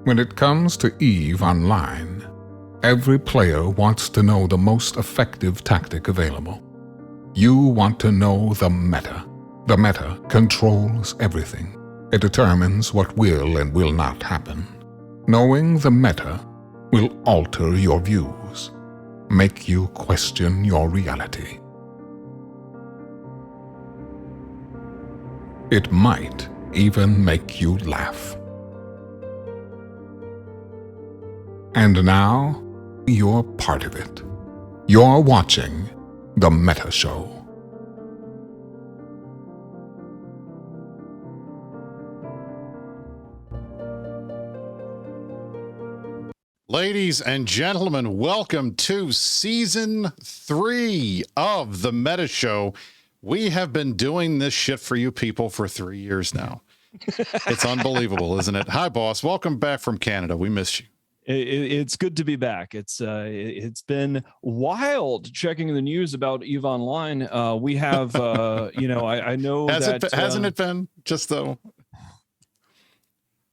When it comes to EVE Online, every player wants to know the most effective tactic available. You want to know the meta. The meta controls everything. It determines what will and will not happen. Knowing the meta will alter your views, make you question your reality. It might even make you laugh. And now, you're part of it. You're watching The Meta Show. Ladies and gentlemen, welcome to Season 3 of The Meta Show. We have been doing this shit for you people for 3 years now. It's unbelievable, isn't it? Hi, boss. Welcome back from Canada. We missed you. It's good to be back. It's been wild checking the news about EVE Online. We have, I know hasn't it been just though?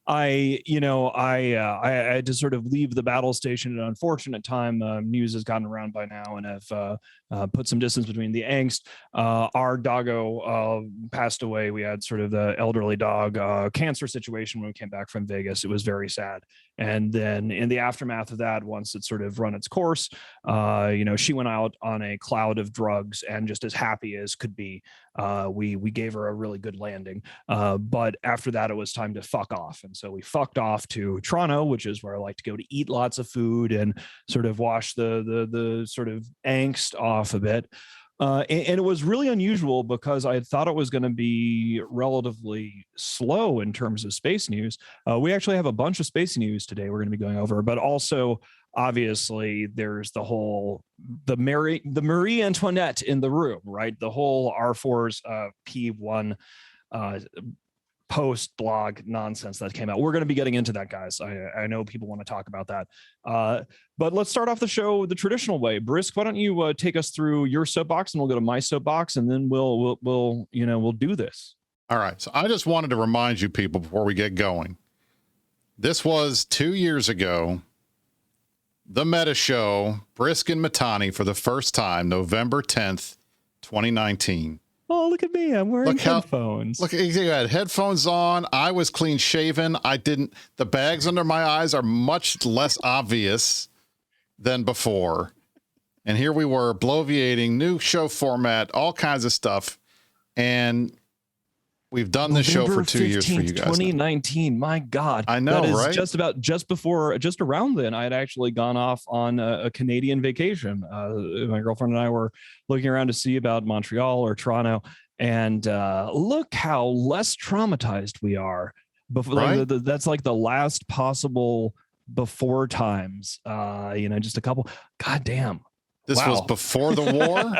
I had to sort of leave the battle station at an unfortunate time. News has gotten around by now and have put some distance between the angst. Our doggo passed away. We had sort of the elderly dog cancer situation when we came back from Vegas. It was very sad. And then in the aftermath of that, once it sort of run its course, she went out on a cloud of drugs and just as happy as could be. We gave her a really good landing. But after that, it was time to fuck off. And so we fucked off to Toronto, which is where I like to go to eat lots of food and sort of wash the sort of angst off a bit. And it was really unusual because I thought it was going to be relatively slow in terms of space news. We actually have a bunch of space news today we're going to be going over, but also obviously there's the Marie Antoinette in the room, right? The whole R4's P1 post blog nonsense that came out. We're going to be getting into that, guys. I know people want to talk about that. But let's start off the show the traditional way. Brisk, why don't you take us through your soapbox and we'll go to my soapbox and then we'll do this. All right. So I just wanted to remind you people before we get going. This was 2 years ago. The Meta Show, Brisk and Matani for the first time, November 10th, 2019. Oh, look at me. I'm wearing headphones. Look, you had headphones on. I was clean shaven. The bags under my eyes are much less obvious than before. And here we were bloviating, new show format, all kinds of stuff. And we've done this show for 2 years for you guys. 2019. My God. I know, that is right? just around then, I had actually gone off on a Canadian vacation. My girlfriend and I were looking around to see about Montreal or Toronto. And look how less traumatized we are. Before, right? That's like the last possible before times. Just a couple. God damn. This was before the war.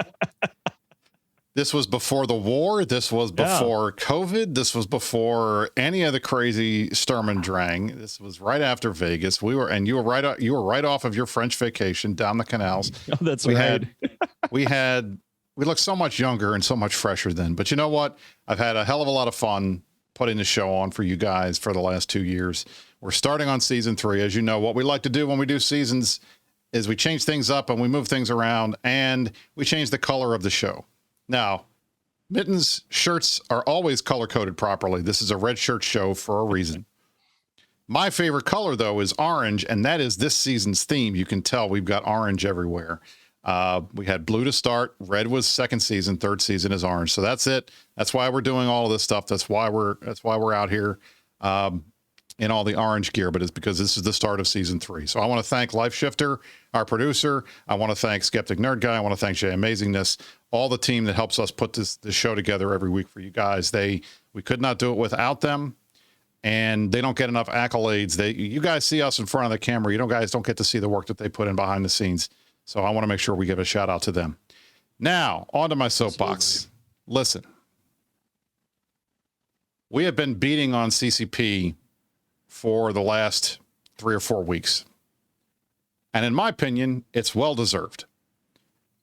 This was before the war. This was before COVID. This was before any of the crazy Sturm und Drang. This was right after Vegas. You were right off of your French vacation down the canals. Oh, that's right. We looked so much younger and so much fresher then. But you know what? I've had a hell of a lot of fun putting the show on for you guys for the last 2 years. We're starting on season 3. As you know, what we like to do when we do seasons is we change things up and we move things around and we change the color of the show. Now, Mittens shirts are always color-coded properly. This is a red shirt show for a reason. My favorite color, though, is orange, and that is this season's theme. You can tell we've got orange everywhere. We had blue to start. Red was second season. Third season is orange. So that's it. That's why we're doing all of this stuff. That's why we're out here in all the orange gear, but it's because this is the start of season 3. So I want to thank Life Shifter, our producer. I want to thank Skeptic Nerd Guy. I want to thank Jay Amazingness, all the team that helps us put this show together every week for you guys. We could not do it without them, and they don't get enough accolades. You guys see us in front of the camera. You guys don't get to see the work that they put in behind the scenes. So I want to make sure we give a shout out to them. Now, on to my soapbox. Listen, we have been beating on CCP for the last 3 or 4 weeks. And in my opinion, it's well-deserved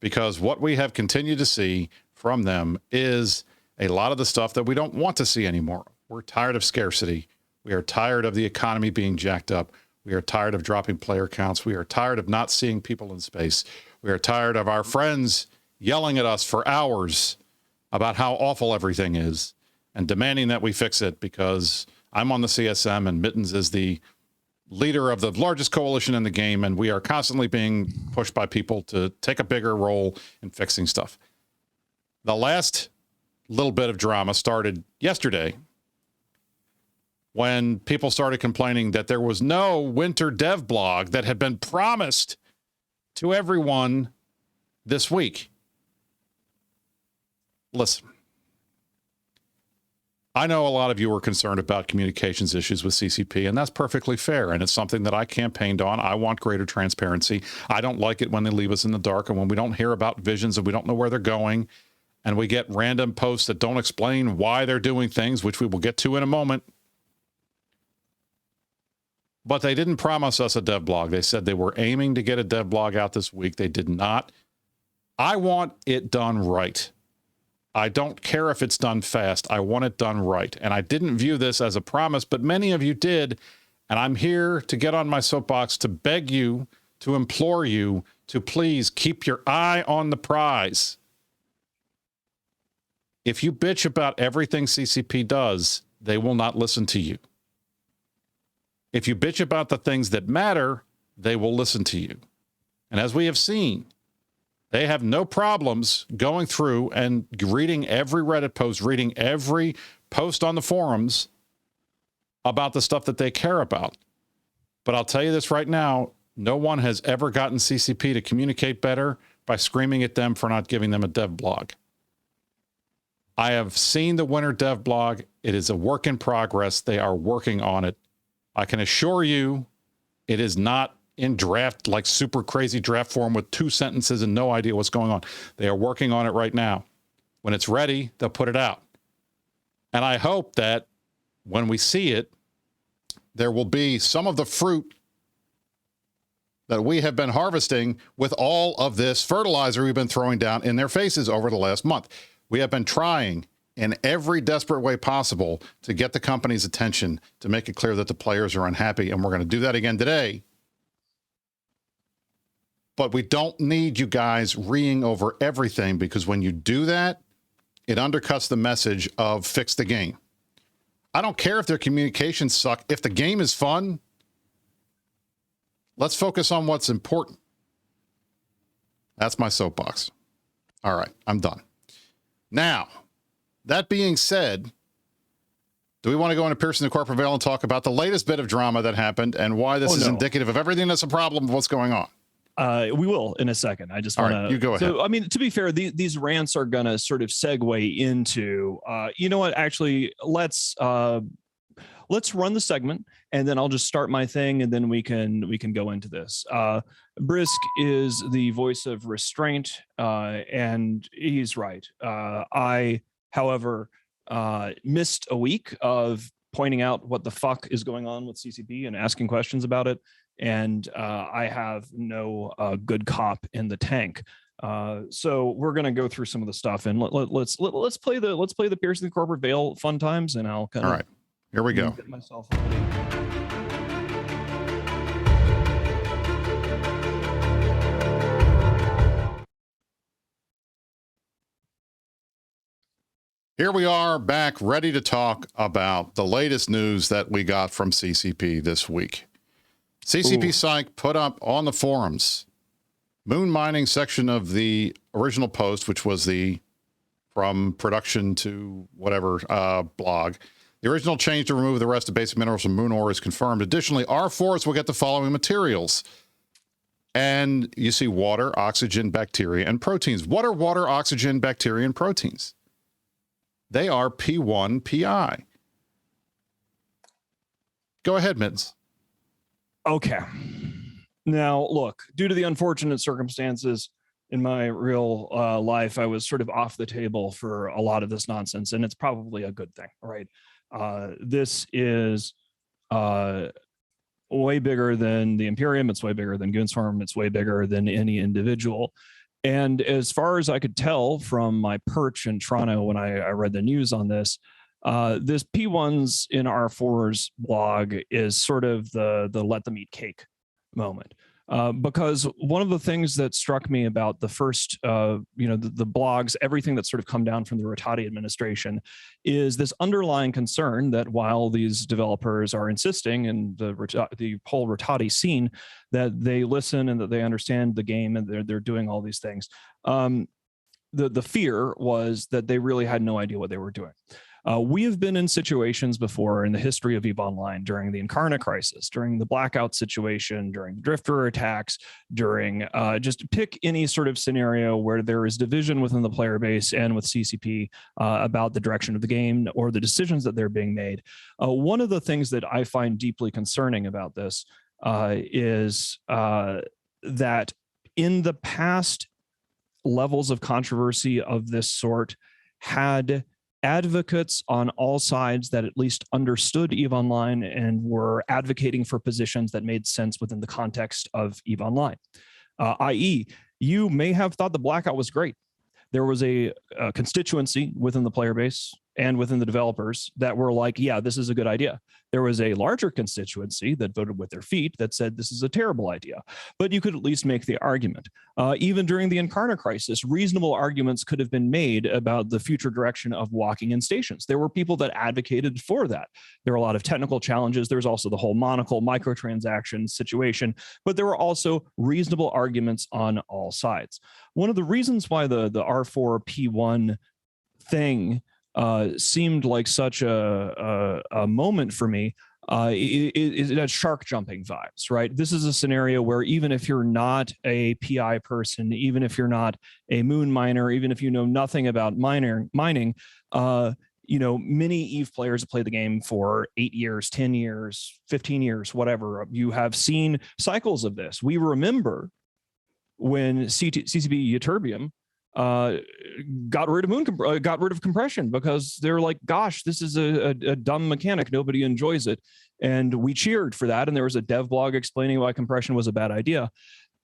because what we have continued to see from them is a lot of the stuff that we don't want to see anymore. We're tired of scarcity. We are tired of the economy being jacked up. We are tired of dropping player counts. We are tired of not seeing people in space. We are tired of our friends yelling at us for hours about how awful everything is and demanding that we fix it, because I'm on the CSM and Mittens is the leader of the largest coalition in the game, and we are constantly being pushed by people to take a bigger role in fixing stuff. The last little bit of drama started yesterday when people started complaining that there was no winter dev blog that had been promised to everyone this week. Listen, I know a lot of you were concerned about communications issues with CCP, and that's perfectly fair, and it's something that I campaigned on. I want greater transparency. I don't like it when they leave us in the dark and when we don't hear about visions and we don't know where they're going, and we get random posts that don't explain why they're doing things, which we will get to in a moment. But they didn't promise us a dev blog. They said they were aiming to get a dev blog out this week. They did not. I want it done right. I don't care if it's done fast. I want it done right. And I didn't view this as a promise, but many of you did. And I'm here to get on my soapbox to beg you, to implore you to please keep your eye on the prize. If you bitch about everything CCP does, they will not listen to you. If you bitch about the things that matter, they will listen to you. And as we have seen, they have no problems going through and reading every Reddit post, reading every post on the forums about the stuff that they care about. But I'll tell you this right now, no one has ever gotten CCP to communicate better by screaming at them for not giving them a dev blog. I have seen the winter dev blog. It is a work in progress. They are working on it. I can assure you it is not in draft, like super crazy draft form with 2 sentences and no idea what's going on. They are working on it right now. When it's ready, they'll put it out. And I hope that when we see it, there will be some of the fruit that we have been harvesting with all of this fertilizer we've been throwing down in their faces over the last month. We have been trying in every desperate way possible to get the company's attention, to make it clear that the players are unhappy. And we're going to do that again today. But we don't need you guys reeing over everything, because when you do that, it undercuts the message of fix the game. I don't care if their communications suck. If the game is fun, let's focus on what's important. That's my soapbox. All right, I'm done. Now, that being said, do we want to go into Piercing the Corporate Veil and talk about the latest bit of drama that happened and why this is indicative of everything that's a problem of what's going on? We will in a second. I just want to. You go ahead. So, I mean, to be fair, these rants are going to sort of segue into. You know what? Actually, let's run the segment, and then I'll just start my thing, and then we can go into this. Brisk is the voice of restraint, and he's right. I, however, missed a week of pointing out what the fuck is going on with CCP and asking questions about it. And I have no good cop in the tank. So we're gonna go through some of the stuff, and let's play the Piercing the Corporate Veil fun times, and I'll kind of. All right, here we go. Get myself ready. Here we are back, ready to talk about the latest news that we got from CCP this week. CCP Psych put up on the forums, moon mining section of the original post, which was the from production to whatever blog. The original change to remove the rest of basic minerals from moon ore is confirmed. Additionally, our forests will get the following materials. And you see water, oxygen, bacteria, and proteins. What are water, oxygen, bacteria, and proteins? They are P1 PI. Go ahead, Mittens. Okay. Now, look, due to the unfortunate circumstances in my real life, I was sort of off the table for a lot of this nonsense, and it's probably a good thing, right? This is way bigger than the Imperium. It's way bigger than Goonsfarm. It's way bigger than any individual. And as far as I could tell from my perch in Toronto when I read the news on this, This P1s in R4's blog is sort of the let them eat cake moment. Because one of the things that struck me about the first, the blogs, everything that's sort of come down from the Rattati administration, is this underlying concern that while these developers are insisting in the whole Rattati scene that they listen and that they understand the game and they're doing all these things, the fear was that they really had no idea what they were doing. We have been in situations before in the history of EVE Online, during the Incarna crisis, during the blackout situation, during Drifter attacks, during just pick any sort of scenario where there is division within the player base and with CCP about the direction of the game or the decisions that they're being made. One of the things that I find deeply concerning about this is that in the past, levels of controversy of this sort had advocates on all sides that at least understood EVE Online and were advocating for positions that made sense within the context of EVE Online. I.e., you may have thought the blackout was great. There was a constituency within the player base and within the developers that were like, yeah, this is a good idea. There was a larger constituency that voted with their feet that said this is a terrible idea. But you could at least make the argument. Even during the Incarna crisis, reasonable arguments could have been made about the future direction of walking in stations. There were people that advocated for that. There were a lot of technical challenges. There's also the whole monocle microtransaction situation, but there were also reasonable arguments on all sides. One of the reasons why the R4 P1 thing seemed like such a moment for me is that shark jumping vibes, right? This is a scenario where even if you're not a PI person, even if you're not a moon miner, even if you know nothing about mining, many EVE players have played the game for 8 years, 10 years, 15 years, whatever. You have seen cycles of this. We remember when CCP Ytterbium got rid of compression because they're like, gosh, this is a dumb mechanic. Nobody enjoys it. And we cheered for that. And there was a dev blog explaining why compression was a bad idea.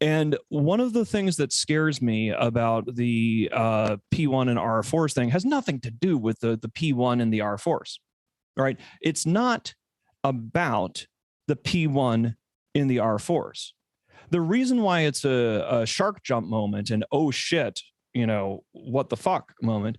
And one of the things that scares me about the P1 and R4s thing has nothing to do with the P1 and the R4s, right? It's not about the P1 in the R4s. The reason why it's a shark jump moment and oh shit, what the fuck moment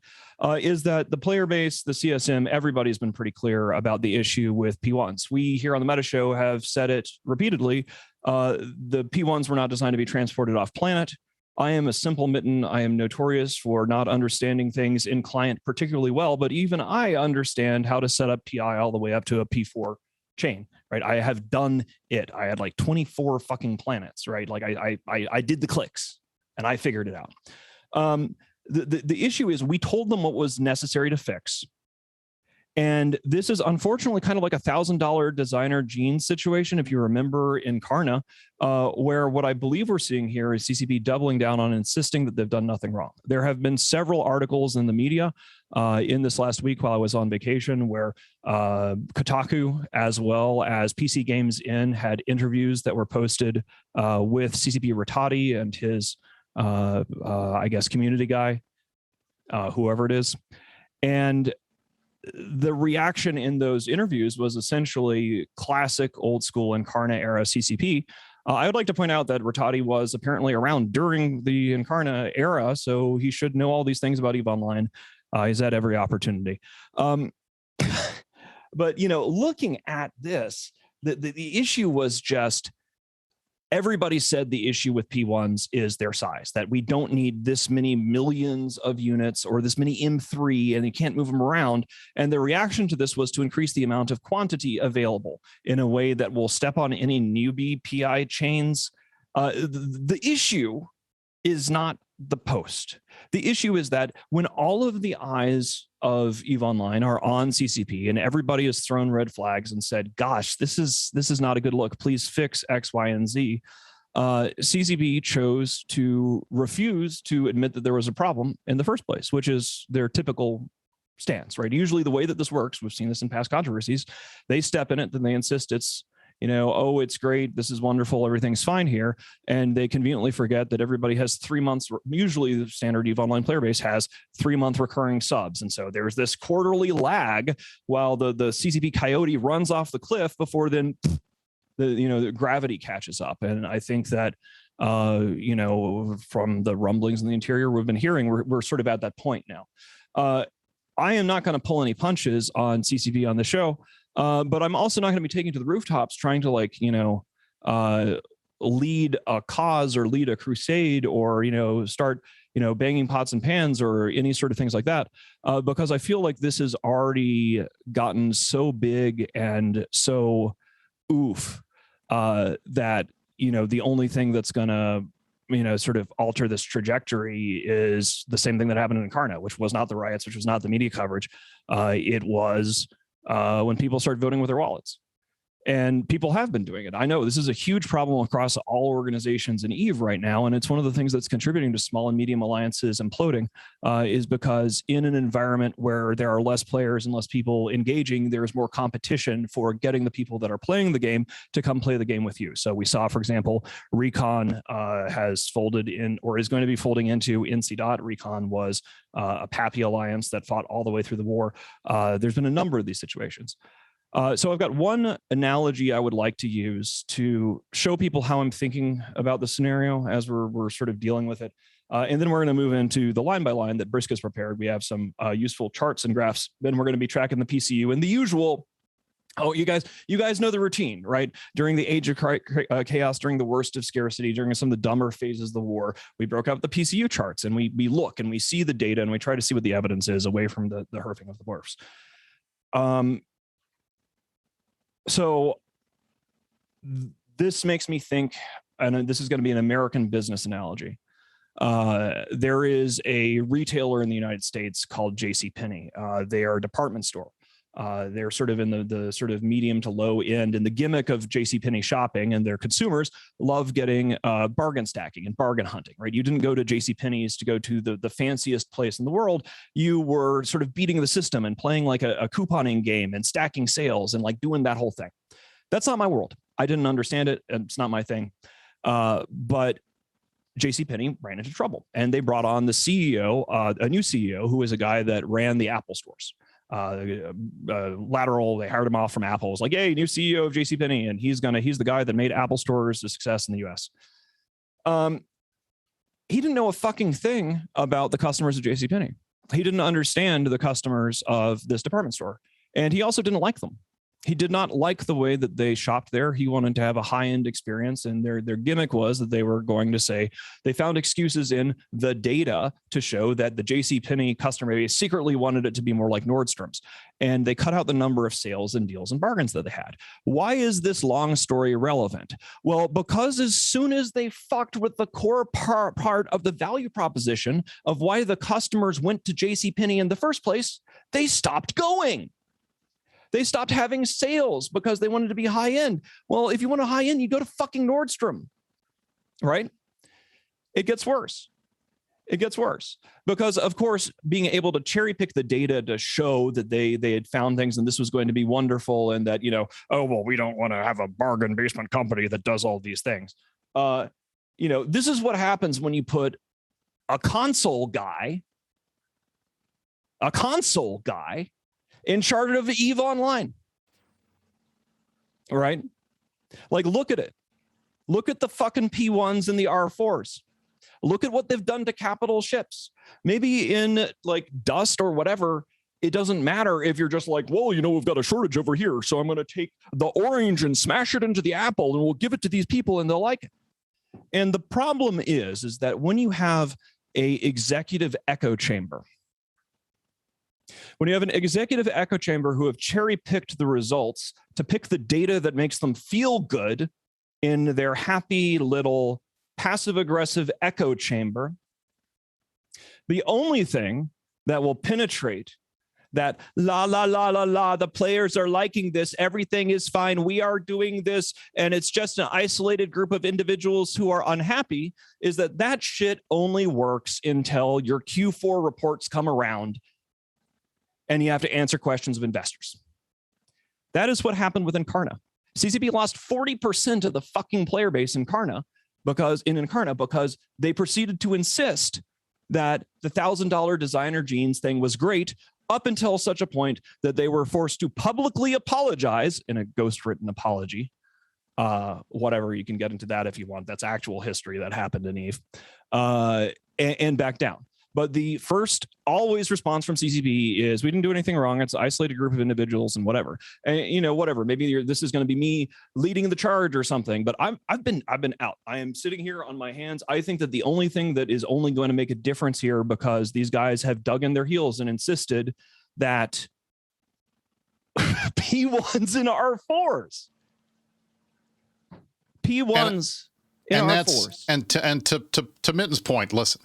is that the player base, the CSM, everybody's been pretty clear about the issue with P1s. We here on the Meta Show have said it repeatedly. The P1s were not designed to be transported off planet. I am a simple mitten. I am notorious for not understanding things in client particularly well, but even I understand how to set up PI all the way up to a P4 chain, right? I have done it. I had like 24 fucking planets, right? Like I did the clicks and I figured it out. The issue is we told them what was necessary to fix. And this is unfortunately kind of like $1,000 designer gene situation, if you remember in Karna, where what I believe we're seeing here is CCP doubling down on insisting that they've done nothing wrong. There have been several articles in the media in this last week while I was on vacation where Kotaku as well as PC Games In had interviews that were posted with CCP Rattati and his I guess community guy, whoever it is. And the reaction in those interviews was essentially classic old school Incarna era CCP. I would like to point out that Rattati was apparently around during the Incarna era, so he should know all these things about EVE Online. He's had every opportunity. But, looking at this, the issue was just, everybody said the issue with P1s is their size, that we don't need this many millions of units or this many M3 and you can't move them around. And the reaction to this was to increase the amount of quantity available in a way that will step on any newbie PI chains. The issue is not the post. The issue is that when all of the eyes of EVE Online are on CCP and everybody has thrown red flags and said, gosh, this is not a good look. Please fix X, Y, and Z. CCP chose to refuse to admit that there was a problem in the first place, which is their typical stance, right? Usually the way that this works, we've seen this in past controversies, they step in it, then they insist it's oh, it's great, this is wonderful, everything's fine here. And they conveniently forget that everybody has 3 months. Usually the standard EVE Online player base has 3-month recurring subs. And so there's this quarterly lag while the CCP coyote runs off the cliff before then the gravity catches up. And I think that, from the rumblings in the interior we've been hearing, we're sort of at that point now. I am not going to pull any punches on CCP on the show, but I'm also not going to be taking to the rooftops trying to lead a cause or lead a crusade or, start, banging pots and pans or any sort of things like that, because I feel like this has already gotten so big and so that, the only thing that's going to, sort of alter this trajectory is the same thing that happened in Incarna, which was not the riots, which was not the media coverage. It was when people start voting with their wallets. And people have been doing it. I know this is a huge problem across all organizations in EVE right now. And it's one of the things that's contributing to small and medium alliances imploding, is because in an environment where there are less players and less people engaging, there's more competition for getting the people that are playing the game to come play the game with you. So we saw, for example, Recon has folded in, or is going to be folding into NC. Recon was a PAPI alliance that fought all the way through the war. There's been a number of these situations. So I've got one analogy I would like to use to show people how I'm thinking about the scenario as we're sort of dealing with it. And then we're going to move into the line by line that Brisk has prepared. We have some useful charts and graphs. Then we're going to be tracking the PCU and the usual. Oh, you guys know the routine, right? During the age of chaos, during the worst of scarcity, during some of the dumber phases of the war, we broke out the PCU charts and we look and we see the data and we try to see what the evidence is away from the herfing of the dwarfs. So this makes me think, and this is going to be an American business analogy. There is a retailer in the United States called JCPenney. They are a department store. They're sort of in the sort of medium to low end. And the gimmick of JCPenney shopping and their consumers love getting bargain stacking and bargain hunting, right? You didn't go to JCPenney's to go to the fanciest place in the world. You were sort of beating the system and playing like a couponing game and stacking sales and like doing that whole thing. That's not my world. I didn't understand it. And it's not my thing. But JCPenney ran into trouble and they brought on the CEO, a new CEO who was a guy that ran the Apple stores. Lateral, they hired him off from Apple. It was like, hey, new CEO of JCPenney, and he's the guy that made Apple stores a success in the US. He didn't know a fucking thing about the customers of JCPenney. He didn't understand the customers of this department store. And he also didn't like them. He did not like the way that they shopped there. He wanted to have a high-end experience, and their gimmick was that they were going to say they found excuses in the data to show that the JCPenney customer base secretly wanted it to be more like Nordstrom's, and they cut out the number of sales and deals and bargains that they had. Why is this long story relevant? Well, because as soon as they fucked with the core part of the value proposition of why the customers went to JCPenney in the first place, they stopped going. They stopped having sales because they wanted to be high end. Well, if you want a high end, you go to fucking Nordstrom, right? It gets worse. It gets worse because, of course, being able to cherry pick the data to show that they had found things and this was going to be wonderful and that, oh, well, we don't want to have a bargain basement company that does all these things. This is what happens when you put a console guy in charge of EVE Online, right? Like, look at it. Look at the fucking P1s and the R4s. Look at what they've done to capital ships. Maybe in like Dust or whatever, it doesn't matter if you're just like, well, we've got a shortage over here, so I'm going to take the orange and smash it into the apple and we'll give it to these people and they'll like it. And the problem is that when you have a executive echo chamber, when you have an executive echo chamber who have cherry-picked the results to pick the data that makes them feel good in their happy little passive-aggressive echo chamber, the only thing that will penetrate that the players are liking this, everything is fine, we are doing this, and it's just an isolated group of individuals who are unhappy, is that shit only works until your Q4 reports come around and you have to answer questions of investors. That is what happened with Incarna. CCP lost 40% of the fucking player base in Incarna because they proceeded to insist that the $1,000 designer jeans thing was great up until such a point that they were forced to publicly apologize in a ghost-written apology. Whatever, you can get into that if you want. That's actual history that happened in EVE, and back down. But the first always response from CCP is, we didn't do anything wrong. It's an isolated group of individuals and whatever. And, whatever. Maybe this is going to be me leading the charge or something. But I've been out. I am sitting here on my hands. I think that the only thing that is only going to make a difference here, because these guys have dug in their heels and insisted that P1s and R4s, P1s and R4s, and to Mitten's point, listen.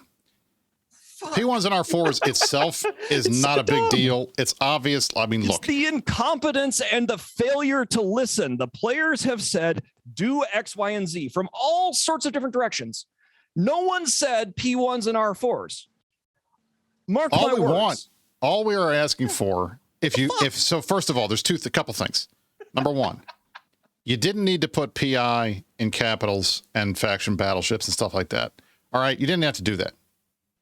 P1s and R4s itself is not a big deal. It's obvious. I mean, look. It's the incompetence and the failure to listen. The players have said, do X, Y, and Z from all sorts of different directions. No one said P1s and R4s. Mark my words. All we are asking for, so first of all, there's a couple things. Number one, you didn't need to put PI in capitals and faction battleships and stuff like that. All right, you didn't have to do that.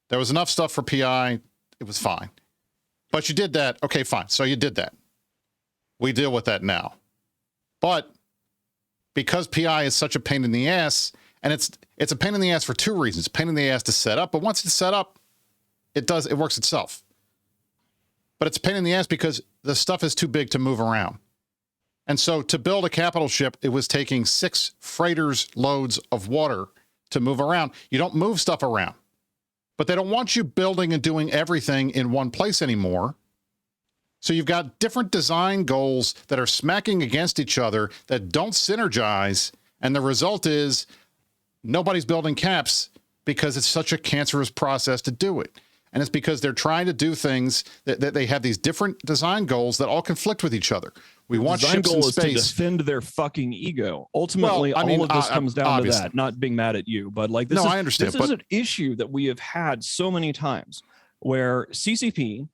There was enough stuff for PI. It was fine. But you did that. Okay, fine. So you did that. We deal with that now. But because PI is such a pain in the ass, and it's a pain in the ass for two reasons. Pain in the ass to set up, but once it's set up, it works itself. But it's a pain in the ass because the stuff is too big to move around. And so to build a capital ship, it was taking 6 freighters loads of water to move around. You don't move stuff around. But they don't want you building and doing everything in one place anymore. So you've got different design goals that are smacking against each other that don't synergize. And the result is nobody's building caps because it's such a cancerous process to do it. And it's because they're trying to do things that they have these different design goals that all conflict with each other. We want ships in space. Design goal is to defend their fucking ego. Ultimately, all of this comes down to that. Not being mad at you, but like this. I understand. This is an issue that we have had so many times, where CCP,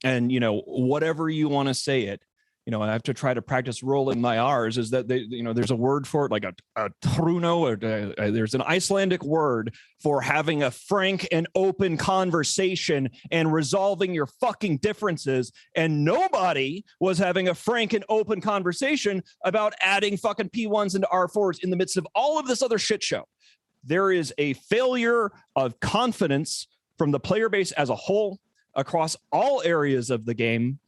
and whatever you want to say it, I have to try to practice rolling my R's, is that they, there's a word for it, like a truno, or there's an Icelandic word for having a frank and open conversation and resolving your fucking differences. And nobody was having a frank and open conversation about adding fucking P1s into R4s in the midst of all of this other shit show. There is a failure of confidence from the player base as a whole across all areas of the game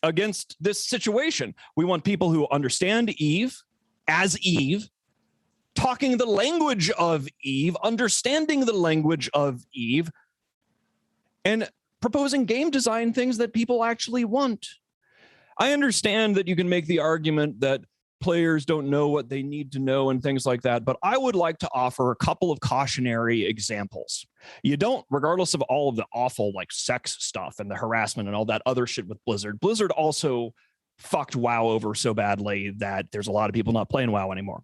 against this situation. We want people who understand EVE as EVE, talking the language of EVE, understanding the language of EVE, and proposing game design things that people actually want. I understand that you can make the argument that players don't know what they need to know and things like that, but I would like to offer a couple of cautionary examples. You don't, regardless of all of the awful like sex stuff and the harassment and all that other shit with Blizzard. Blizzard also fucked WoW over so badly that there's a lot of people not playing WoW anymore.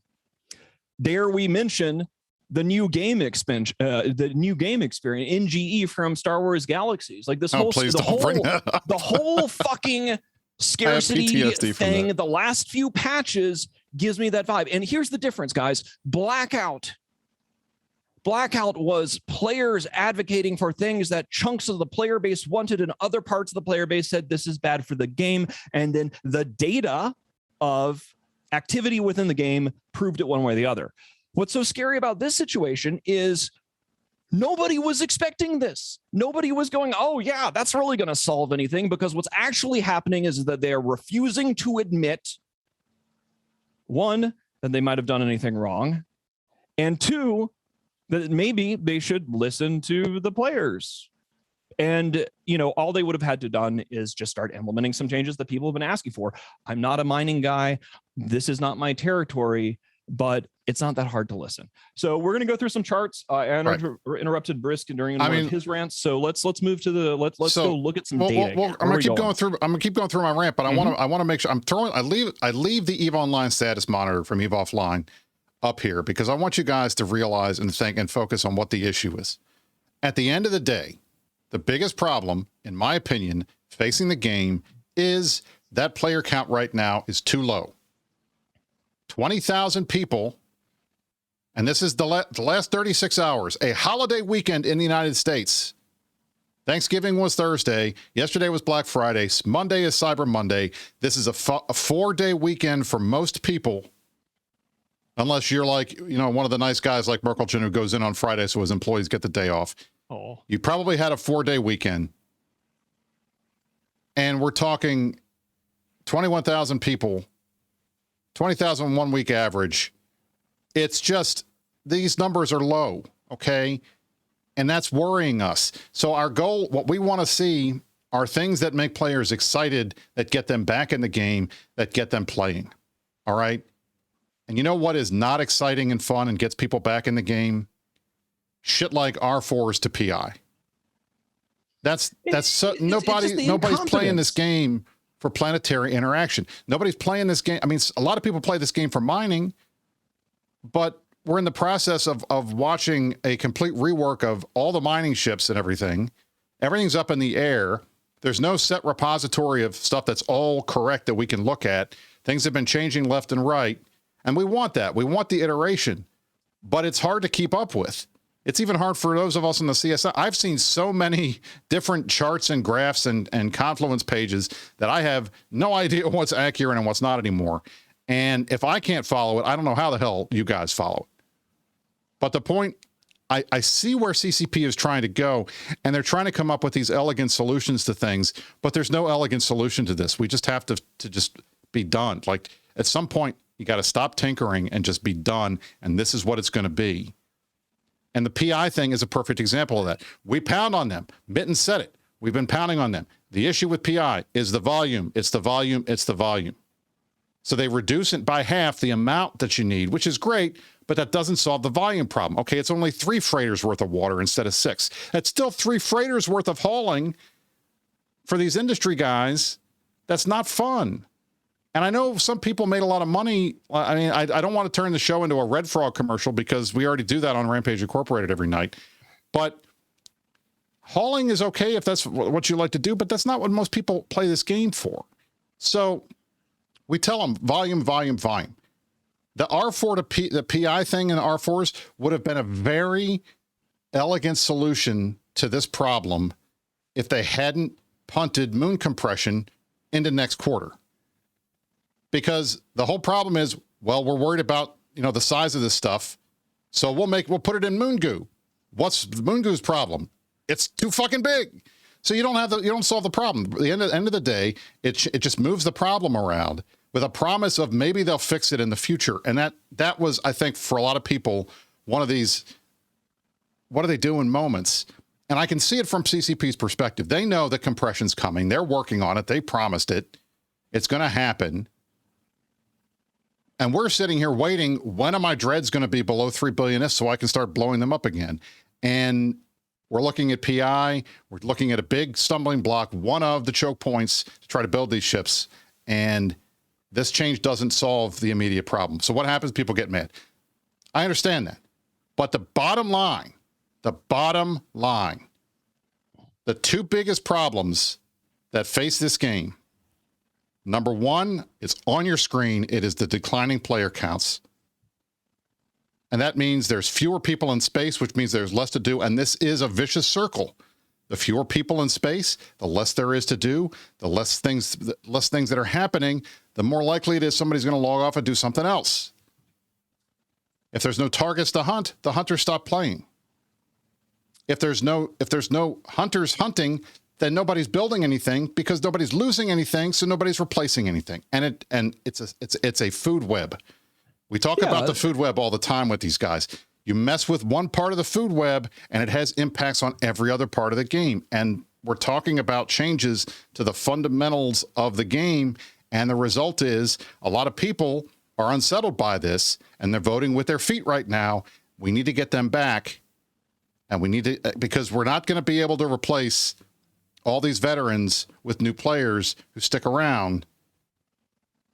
Dare we mention the new game expansion, the new game experience, NGE from Star Wars Galaxies? Like this the whole fucking scarcity thing, the last few patches gives me that vibe. And here's the difference, guys. Blackout was players advocating for things that chunks of the player base wanted, and other parts of the player base said this is bad for the game. And then the data of activity within the game proved it one way or the other. What's so scary about this situation is nobody was expecting this. Nobody was going, oh, yeah, that's really going to solve anything, because what's actually happening is that they're refusing to admit, one, that they might have done anything wrong, and two, that maybe they should listen to the players. And, all they would have had to done is just start implementing some changes that people have been asking for. I'm not a mining guy. This is not my territory, but it's not that hard to listen. So we're going to go through some charts. I interrupted Brisk during one of his rants. So let's move to the let's go look at some data. I'm going to keep going through my rant, but I want to make sure I leave the EVE Online status monitor from EVE Offline up here, because I want you guys to realize and think and focus on what the issue is. At the end of the day, the biggest problem, in my opinion, facing the game is that player count right now is too low. 20,000 people, and this is the last 36 hours, a holiday weekend in the United States. Thanksgiving was Thursday. Yesterday was Black Friday. Monday is Cyber Monday. This is a 4-day weekend for most people, unless you're like, one of the nice guys like Merkelchen who goes in on Friday so his employees get the day off. Oh. You probably had a 4-day weekend. And we're talking 21,000 people, 20,000 1 week average. It's just, these numbers are low, okay? And that's worrying us. So our goal, what we want to see are things that make players excited, that get them back in the game, that get them playing. All right? And you know what is not exciting and fun and gets people back in the game? Shit like R4s to PI. Nobody's playing this game for planetary interaction. Nobody's playing this game. I mean, a lot of people play this game for mining, but we're in the process of watching a complete rework of all the mining ships and everything. Everything's up in the air. There's no set repository of stuff that's all correct that we can look at. Things have been changing left and right, and we want that. We want the iteration, but it's hard to keep up with. It's even hard for those of us in the CSI. I've seen so many different charts and graphs and Confluence pages that I have no idea what's accurate and what's not anymore. And if I can't follow it, I don't know how the hell you guys follow it. But the point, I see where CCP is trying to go, and they're trying to come up with these elegant solutions to things, but there's no elegant solution to this. We just have to just be done. Like, at some point, you got to stop tinkering and just be done, and this is what it's going to be. And the PI thing is a perfect example of that. We pound on them. Mitten said it. We've been pounding on them. The issue with PI is the volume. It's the volume. It's the volume. So they reduce it by half the amount that you need, which is great, but that doesn't solve the volume problem. Okay, it's only 3 freighters worth of water instead of 6. That's still 3 freighters worth of hauling for these industry guys. That's not fun. And I know some people made a lot of money. I mean, I don't want to turn the show into a Red Frog commercial because we already do that on Rampage Incorporated every night. But hauling is okay if that's what you like to do, but that's not what most people play this game for. So we tell them volume, volume, volume. The R4 to the PI thing in the R4s would have been a very elegant solution to this problem if they hadn't punted moon compression into next quarter. Because the whole problem is, well, we're worried about, the size of this stuff. So we'll put it in moon goo. What's moon goo's problem? It's too fucking big. So you don't solve the problem. At the end of the day, it just moves the problem around with a promise of maybe they'll fix it in the future. And that was, I think, for a lot of people, one of these, what are they doing moments. And I can see it from CCP's perspective. They know that compression's coming. They're working on it. They promised it. It's going to happen. And we're sitting here waiting, when are my dreads going to be below 3 billion so I can start blowing them up again? And we're looking at PI. We're looking at a big stumbling block, one of the choke points to try to build these ships. And this change doesn't solve the immediate problem. So what happens? People get mad. I understand that. But the bottom line, the 2 biggest problems that face this game, number 1, it's on your screen. It is the declining player counts. And that means there's fewer people in space, which means there's less to do. And this is a vicious circle. The fewer people in space, the less there is to do, the less things that are happening, the more likely it is somebody's going to log off and do something else. If there's no targets to hunt, the hunters stop playing. If there's no hunters hunting, then nobody's building anything because nobody's losing anything, so nobody's replacing anything. And it's a food web. We talk about the food web all the time with these guys. You mess with one part of the food web, and it has impacts on every other part of the game. And we're talking about changes to the fundamentals of the game, and the result is a lot of people are unsettled by this, and they're voting with their feet right now. We need to get them back, and we need to, because we're not going to be able to replace all these veterans with new players who stick around.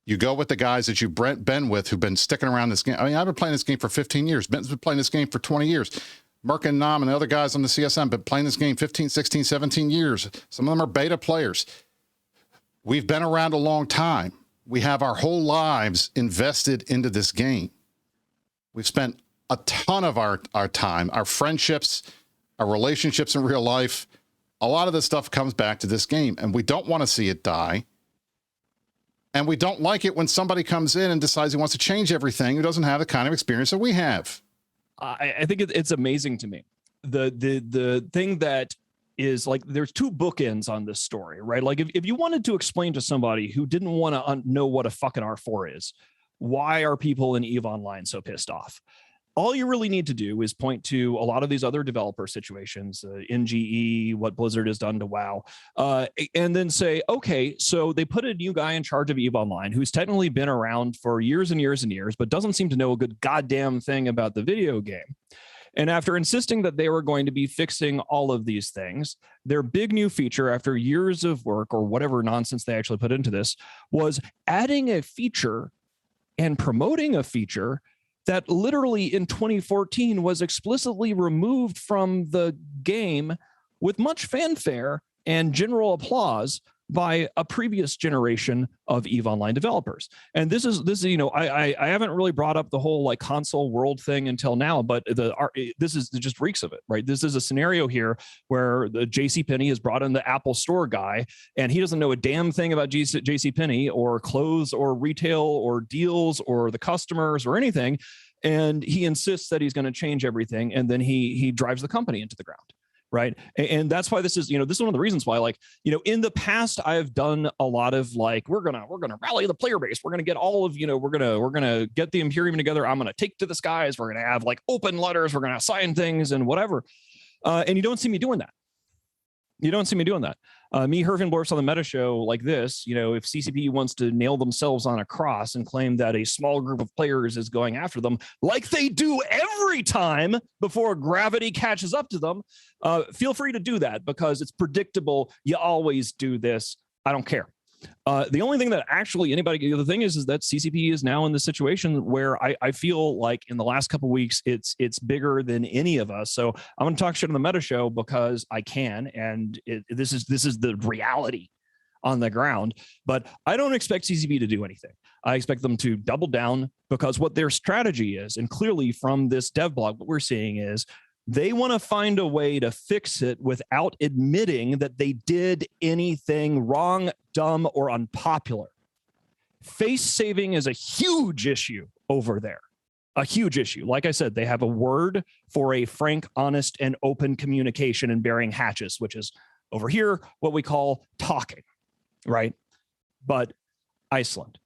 You go with the guys that you've been with who've been sticking around this game. I mean, I've been playing this game for 15 years. Ben's been playing this game for 20 years. Merck and Nam and the other guys on the CSM have been playing this game 15, 16, 17 years. Some of them are beta players. We've been around a long time. We have our whole lives invested into this game. We've spent a ton of our time, our friendships, our relationships in real life. A lot of this stuff comes back to this game, and we don't want to see it die. And we don't like it when somebody comes in and decides he wants to change everything who doesn't have the kind of experience that we have. I think it's amazing to me. The thing that is like, there's two bookends on this story, right? Like if you wanted to explain to somebody who didn't want to know what a fucking R4 is, why are people in EVE Online so pissed off? All you really need to do is point to a lot of these other developer situations, NGE, what Blizzard has done to WoW, and then say, okay, so they put a new guy in charge of EVE Online who's technically been around for years and years and years, but doesn't seem to know a good goddamn thing about the video game. And after insisting that they were going to be fixing all of these things, their big new feature after years of work or whatever nonsense they actually put into this was adding a feature and promoting a feature that literally in 2014 was explicitly removed from the game with much fanfare and general applause by a previous generation of EVE Online developers. And this is I haven't really brought up the whole like console world thing until now, but this just reeks of it, right? This is a scenario here where the JCPenney has brought in the Apple Store guy, and he doesn't know a damn thing about JCPenney or clothes or retail or deals or the customers or anything. And he insists that he's going to change everything, and then he drives the company into the ground. Right. And that's why this is one of the reasons why, in the past, I've done a lot of we're going to rally the player base. We're going to get all of, we're going to get the Imperium together. I'm going to take to the skies. We're going to have open letters. We're going to sign things and whatever. And you don't see me doing that. Me, Herfinblorfs on the Meta Show like this, if CCP wants to nail themselves on a cross and claim that a small group of players is going after them like they do every time before gravity catches up to them, feel free to do that because it's predictable. You always do this. I don't care. The only thing that actually the thing is that CCP is now in the situation where I feel like in the last couple of weeks, it's bigger than any of us. So I'm going to talk shit on the Meta Show because I can, and this is the reality on the ground. But I don't expect CCP to do anything. I expect them to double down because what their strategy is, and clearly from this dev blog, what we're seeing is they want to find a way to fix it without admitting that they did anything wrong, dumb, or unpopular. Face saving is a huge issue over there. A huge issue. Like I said, they have a word for a frank, honest, and open communication and burying hatches, which is over here what we call talking, right? But Iceland.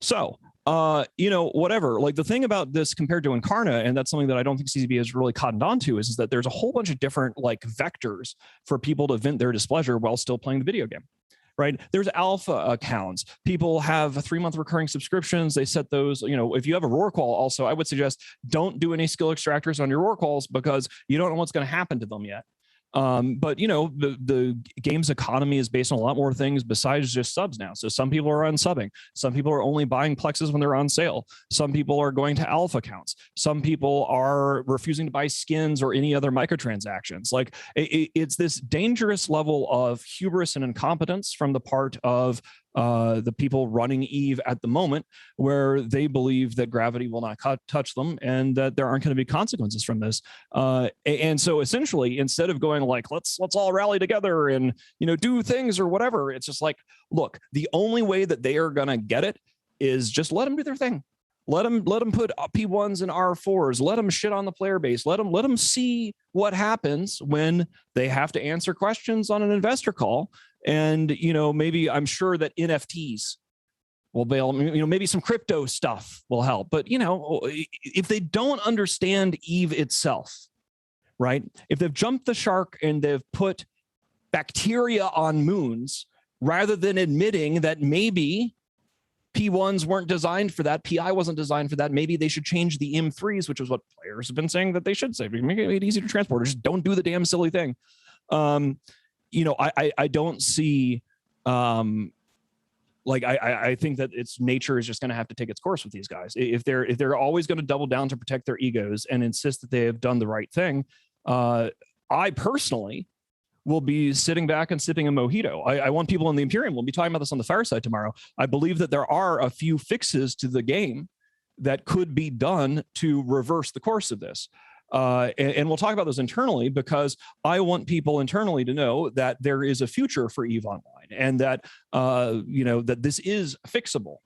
So whatever, the thing about this compared to Incarna, and that's something that I don't think CCP has really cottoned onto, is that there's a whole bunch of different vectors for people to vent their displeasure while still playing the video game, right? There's alpha accounts. People have 3-month recurring subscriptions. They set those, if you have a roar call also, I would suggest don't do any skill extractors on your roar calls because you don't know what's going to happen to them yet. But the game's economy is based on a lot more things besides just subs now. So some people are unsubbing. Some people are only buying plexes when they're on sale. Some people are going to alpha accounts. Some people are refusing to buy skins or any other microtransactions. It's this dangerous level of hubris and incompetence from the part of the people running EVE at the moment, where they believe that gravity will not touch them and that there aren't going to be consequences from this. And so essentially, instead of going let's all rally together and do things or whatever, it's just look, the only way that they are going to get it is just let them do their thing. Let them put P1s and R4s. Let them shit on the player base. Let them see what happens when they have to answer questions on an investor call. And maybe I'm sure that NFTs will bail. Maybe some crypto stuff will help. But if they don't understand EVE itself, right? If they've jumped the shark and they've put bacteria on moons rather than admitting that maybe P1s weren't designed for that. PI wasn't designed for that. Maybe they should change the M3s, which is what players have been saying that they should say. Make it easy to transport. Just don't do the damn silly thing. I don't see. I think that its nature is just going to have to take its course with these guys. If they're always going to double down to protect their egos and insist that they have done the right thing, I personally will be sitting back and sipping a mojito. I want people in the Imperium. We'll be talking about this on the fireside tomorrow. I believe that there are a few fixes to the game that could be done to reverse the course of this. And we'll talk about those internally, because I want people internally to know that there is a future for EVE Online, and that, that this is fixable,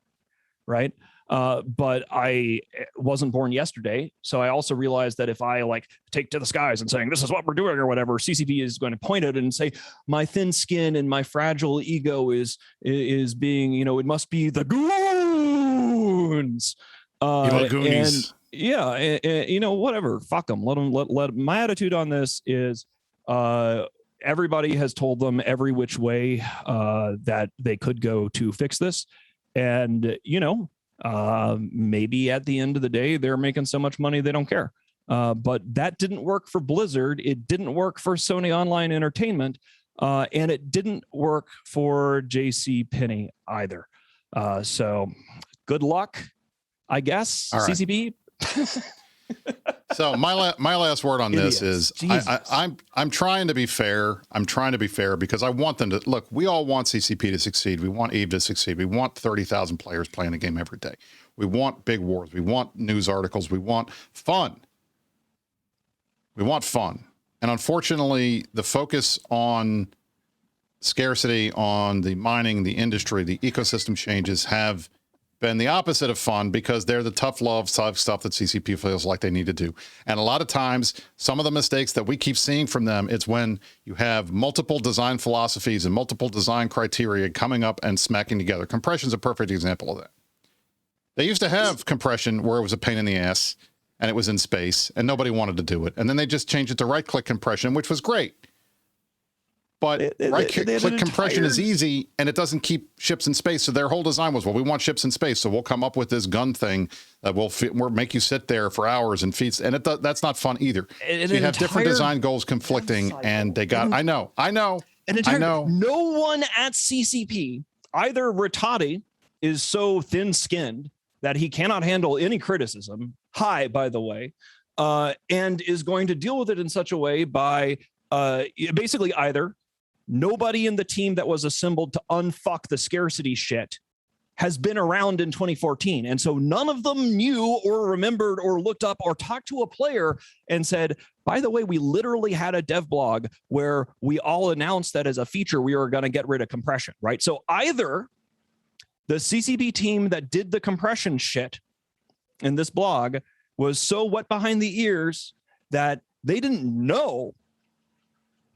right? But I wasn't born yesterday. So I also realized that if I take to the skies and saying, this is what we're doing or whatever, CCP is going to point at it and say, my thin skin and my fragile ego is being, it must be the goons. Goonies. Whatever, fuck them. Let my attitude on this is, everybody has told them every which way, that they could go to fix this. And, maybe at the end of the day, they're making so much money, they don't care. But that didn't work for Blizzard. It didn't work for Sony Online Entertainment. And it didn't work for JC Penney either. So good luck, I guess. All right. CCP. So my last word on this is I'm trying to be fair. I'm trying to be fair because I want them to look. We all want CCP to succeed. We want EVE to succeed. We want 30,000 players playing the game every day. We want big wars. We want news articles. We want fun. We want fun. And unfortunately, the focus on scarcity, on the mining, the industry, the ecosystem changes have been the opposite of fun, because they're the tough love stuff that CCP feels like they need to do. And a lot of times, some of the mistakes that we keep seeing from them, it's when you have multiple design philosophies and multiple design criteria coming up and smacking together. Compression's a perfect example of that. They used to have compression where it was a pain in the ass and it was in space and nobody wanted to do it. And then they just changed it to right-click compression, which was great. But right-click compression is easy, and it doesn't keep ships in space. So their whole design was, well, we want ships in space, so we'll come up with this gun thing that will make you sit there for hours and feeds. And that's not fun either. So you have different design goals conflicting, and they got. I know. No one at CCP, either Rattati is so thin-skinned that he cannot handle any criticism. Hi, by the way, and is going to deal with it in such a way by basically either. Nobody in the team that was assembled to unfuck the scarcity shit has been around in 2014. And so none of them knew or remembered or looked up or talked to a player and said, by the way, we literally had a dev blog where we all announced that as a feature, we were going to get rid of compression, right? So either the CCP team that did the compression shit in this blog was so wet behind the ears that they didn't know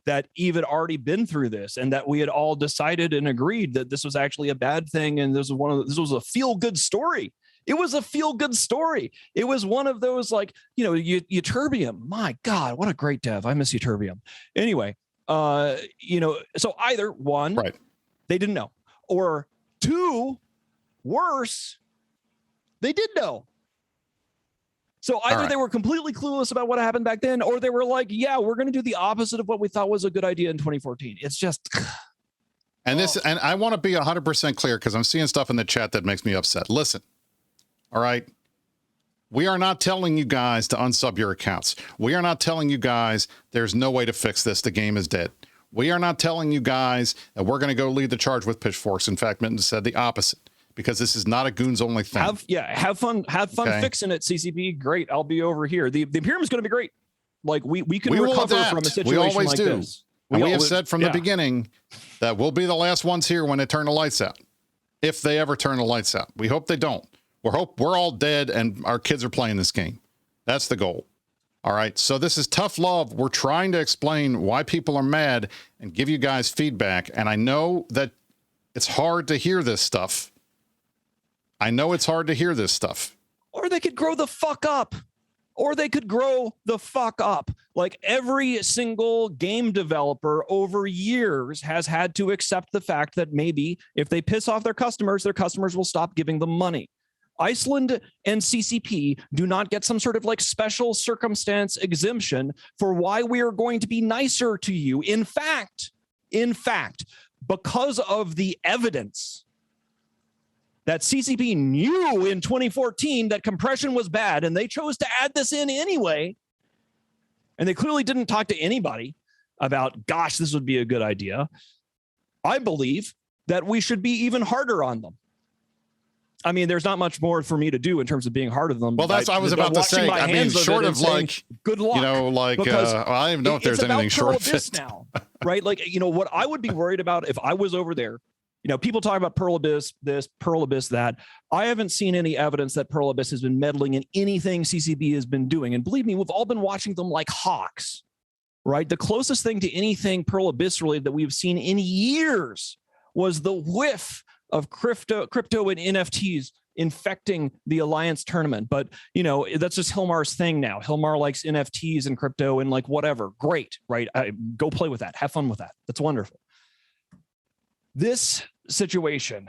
that EVE had already been through this, and that we had all decided and agreed that this was actually a bad thing, and this was a feel-good story. It was a feel-good story. It was one of those Eterbium. My God, what a great dev. I miss Eterbium. Anyway, so either one, right, they didn't know, or two, worse, they did know. So either they were completely clueless about what happened back then, or they were like, yeah, we're going to do the opposite of what we thought was a good idea in 2014. It's just. And I want to be 100% clear, because I'm seeing stuff in the chat that makes me upset. Listen, all right. We are not telling you guys to unsub your accounts. We are not telling you guys there's no way to fix this. The game is dead. We are not telling you guys that we're going to go lead the charge with pitchforks. In fact, Minton said the opposite. Because this is not a goons only thing. Have fun fixing it, CCP. Great, I'll be over here. The Imperium is going to be great. Like we can recover from a situation we always like do. This. We have said from the beginning that we'll be the last ones here when they turn the lights out, if they ever turn the lights out. We hope they don't. We're all dead and our kids are playing this game. That's the goal. All right. So this is tough love. We're trying to explain why people are mad and give you guys feedback. And I know that it's hard to hear this stuff. Or they could grow the fuck up. Like every single game developer over years has had to accept the fact that maybe if they piss off their customers will stop giving them money. Iceland and CCP do not get some sort of special circumstance exemption for why we are going to be nicer to you. In fact, because of the evidence that CCP knew in 2014 that compression was bad, and they chose to add this in anyway, and they clearly didn't talk to anybody. about, gosh, this would be a good idea. I believe that we should be even harder on them. I mean, there's not much more for me to do in terms of being hard on them. Well, that's what I was about to say. I mean, short of like, good luck, you know, like, I don't even know if there's anything short of this now, right? Like, you know, what I would be worried about if I was over there, you know, people talk about Pearl Abyss, this, Pearl Abyss, that. I haven't seen any evidence that Pearl Abyss has been meddling in anything CCP has been doing. And believe me, we've all been watching them like hawks, right? The closest thing to anything Pearl Abyss related that we've seen in years was the whiff of crypto and NFTs infecting the Alliance tournament. But, you know, that's just Hilmar's thing now. Hilmar likes NFTs and crypto and like whatever. Great, right? Go play with that. Have fun with that. That's wonderful. This situation,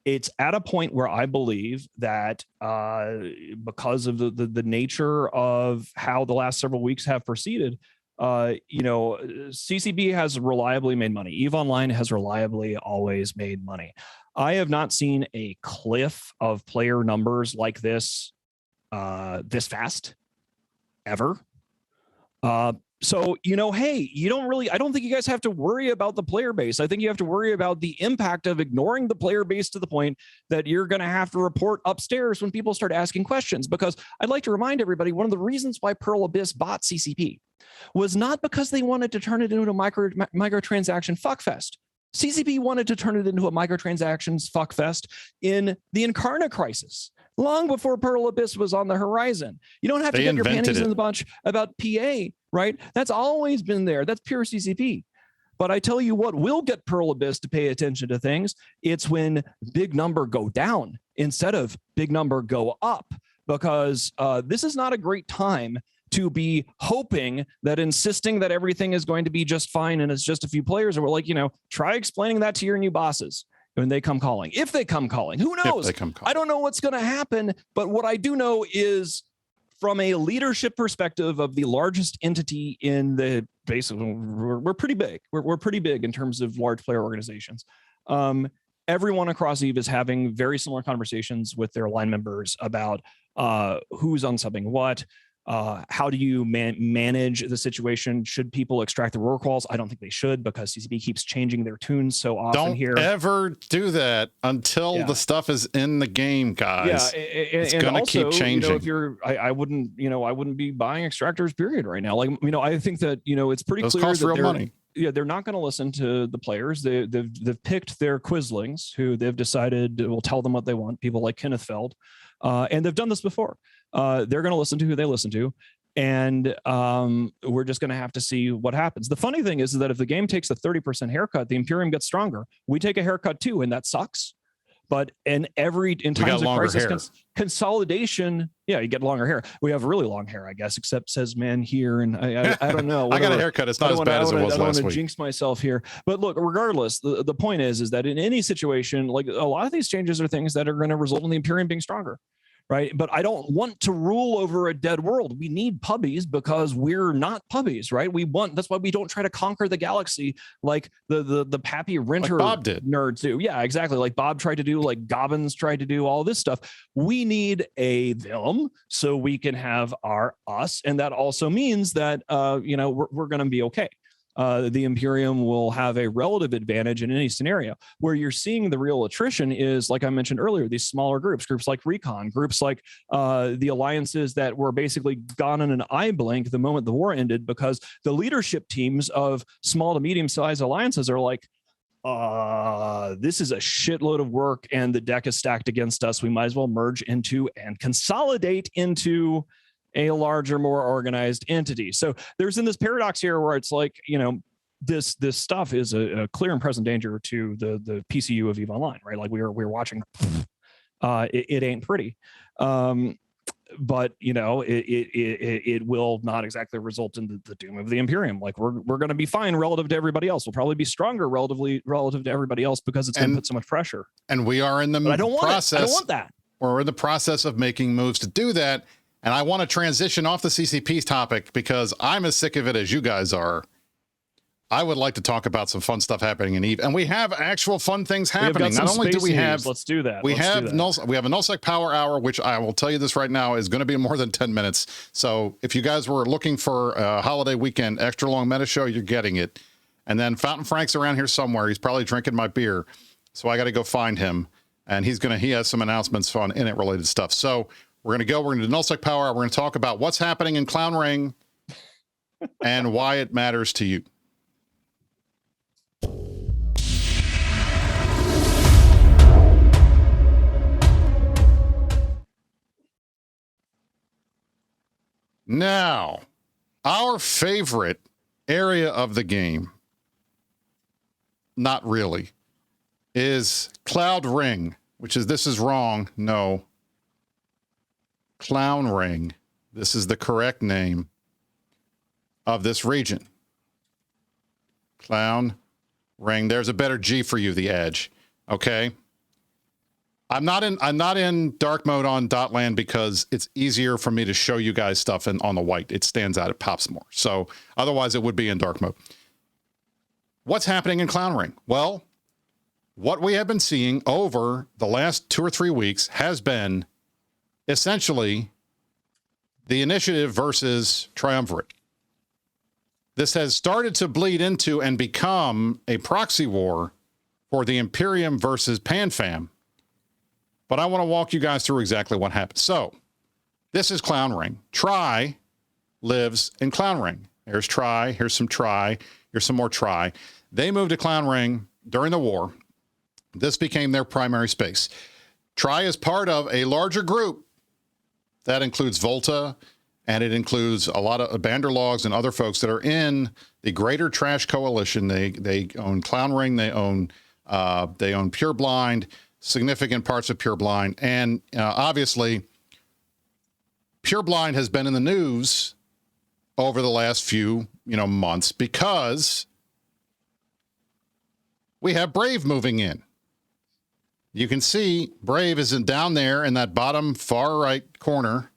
it's at a point where I believe that because of the nature of how the last several weeks have proceeded, you know, CCB has reliably made money. EVE Online has reliably always made money. I have not seen a cliff of player numbers like this this fast ever. So, you know, hey, I don't think you guys have to worry about the player base. I think you have to worry about the impact of ignoring the player base to the point that you're going to have to report upstairs when people start asking questions. Because I'd like to remind everybody, one of the reasons why Pearl Abyss bought CCP was not because they wanted to turn it into a microtransaction fuckfest. CCP wanted to turn it into a microtransactions fuckfest in the Incarna crisis, long before Pearl Abyss was on the horizon. You don't have to get your panties in the bunch about PA, right? That's always been there. That's pure CCP. But I tell you what will get Pearl Abyss to pay attention to things. It's when big number go down instead of big number go up, because this is not a great time to be hoping that insisting that everything is going to be just fine and it's just a few players. And we're like, you know, try explaining that to your new bosses when they come calling. If they come calling, who knows? I don't know what's going to happen. But what I do know is, from a leadership perspective of the largest entity in the basically, we're pretty big. We're pretty big in terms of large player organizations. Everyone across EVE is having very similar conversations with their line members about who's unsubbing what. How do you manage the situation? Should people extract the roar calls? I don't think they should, because CCP keeps changing their tunes so often. Don't ever do that until the stuff is in the game, guys. Yeah, it's going to keep changing. You know, if you're, I wouldn't be buying extractors, period, right now. Like, you know, I think that, you know, it's pretty clear cost that real money. Yeah, they're not going to listen to the players. They've picked their Quizlings, who they've decided will tell them what they want. People like Kenneth Feld, and they've done this before. They're going to listen to who they listen to, and we're just going to have to see what happens. The funny thing is that if the game takes a 30% haircut, the Imperium gets stronger. We take a haircut too, and that sucks. But in times of crisis, consolidation, yeah, you get longer hair. We have really long hair, I guess, except says man here, and I don't know. I got a haircut. It's not as bad as it was last week. I don't want to jinx myself here. But look, regardless, the point is that in any situation, like, a lot of these changes are things that are going to result in the Imperium being stronger. Right. But I don't want to rule over a dead world. We need puppies because we're not puppies. Right. That's why we don't try to conquer the galaxy like the Pappy Renter like Bob did. Nerds do. Yeah, exactly. Like Bob tried to do, like Gobbins tried to do, all this stuff. We need a them so we can have our us. And that also means that, you know, we're going to be okay. The Imperium will have a relative advantage in any scenario. Where you're seeing the real attrition is, like I mentioned earlier, these smaller groups like Recon, groups like the alliances that were basically gone in an eye blink the moment the war ended, because the leadership teams of small to medium-sized alliances are like, this is a shitload of work and the deck is stacked against us. We might as well merge into and consolidate into a larger, more organized entity. So there's in this paradox here where it's like, you know, this stuff is a clear and present danger to the PCU of EVE Online, right? Like we're watching, it ain't pretty. But you know, it will not exactly result in the doom of the Imperium. Like we're going to be fine relative to everybody else. We'll probably be stronger relative to everybody else because it's going to put so much pressure. And we are in the process. I don't want that. We're in the process of making moves to do that. And I want to transition off the CCP topic because I'm as sick of it as you guys are. I would like to talk about some fun stuff happening in Eve, and we have actual fun things happening. Not only do we have, let's do that. We have a nullsec power hour, which I will tell you this right now is going to be more than 10 minutes. So if you guys were looking for a holiday weekend extra long meta show, you're getting it. And then Fountain Frank's around here somewhere. He's probably drinking my beer, so I got to go find him. And he has some announcements, fun internet related stuff. So we're going to do nullsec power hour. We're going to talk about what's happening in Clown Ring and why it matters to you. Now, our favorite area of the game, not really, is Cloud Ring, which is, this is wrong. No. Clown Ring. This is the correct name of this region. Clown Ring. There's a better G for you, the Edge. Okay. I'm not in dark mode on Dotland because it's easier for me to show you guys stuff on the white. It stands out, it pops more. So otherwise it would be in dark mode. What's happening in Clown Ring? Well, what we have been seeing over the last 2 or 3 weeks has been essentially the initiative versus triumvirate. This has started to bleed into and become a proxy war for the Imperium versus PanFam. But I want to walk you guys through exactly what happened. So this is Clown Ring. Tri lives in Clown Ring. Here's Tri. Here's some Tri. Here's some more Tri. They moved to Clown Ring during the war. This became their primary space. Tri is part of a larger group that includes Volta, and it includes a lot of Banderlogs and other folks that are in the Greater Trash Coalition. They own Clown Ring. They own Pure Blind, significant parts of Pure Blind, and obviously Pure Blind has been in the news over the last few months because we have Brave moving in. You can see Brave is down there in that bottom far right corner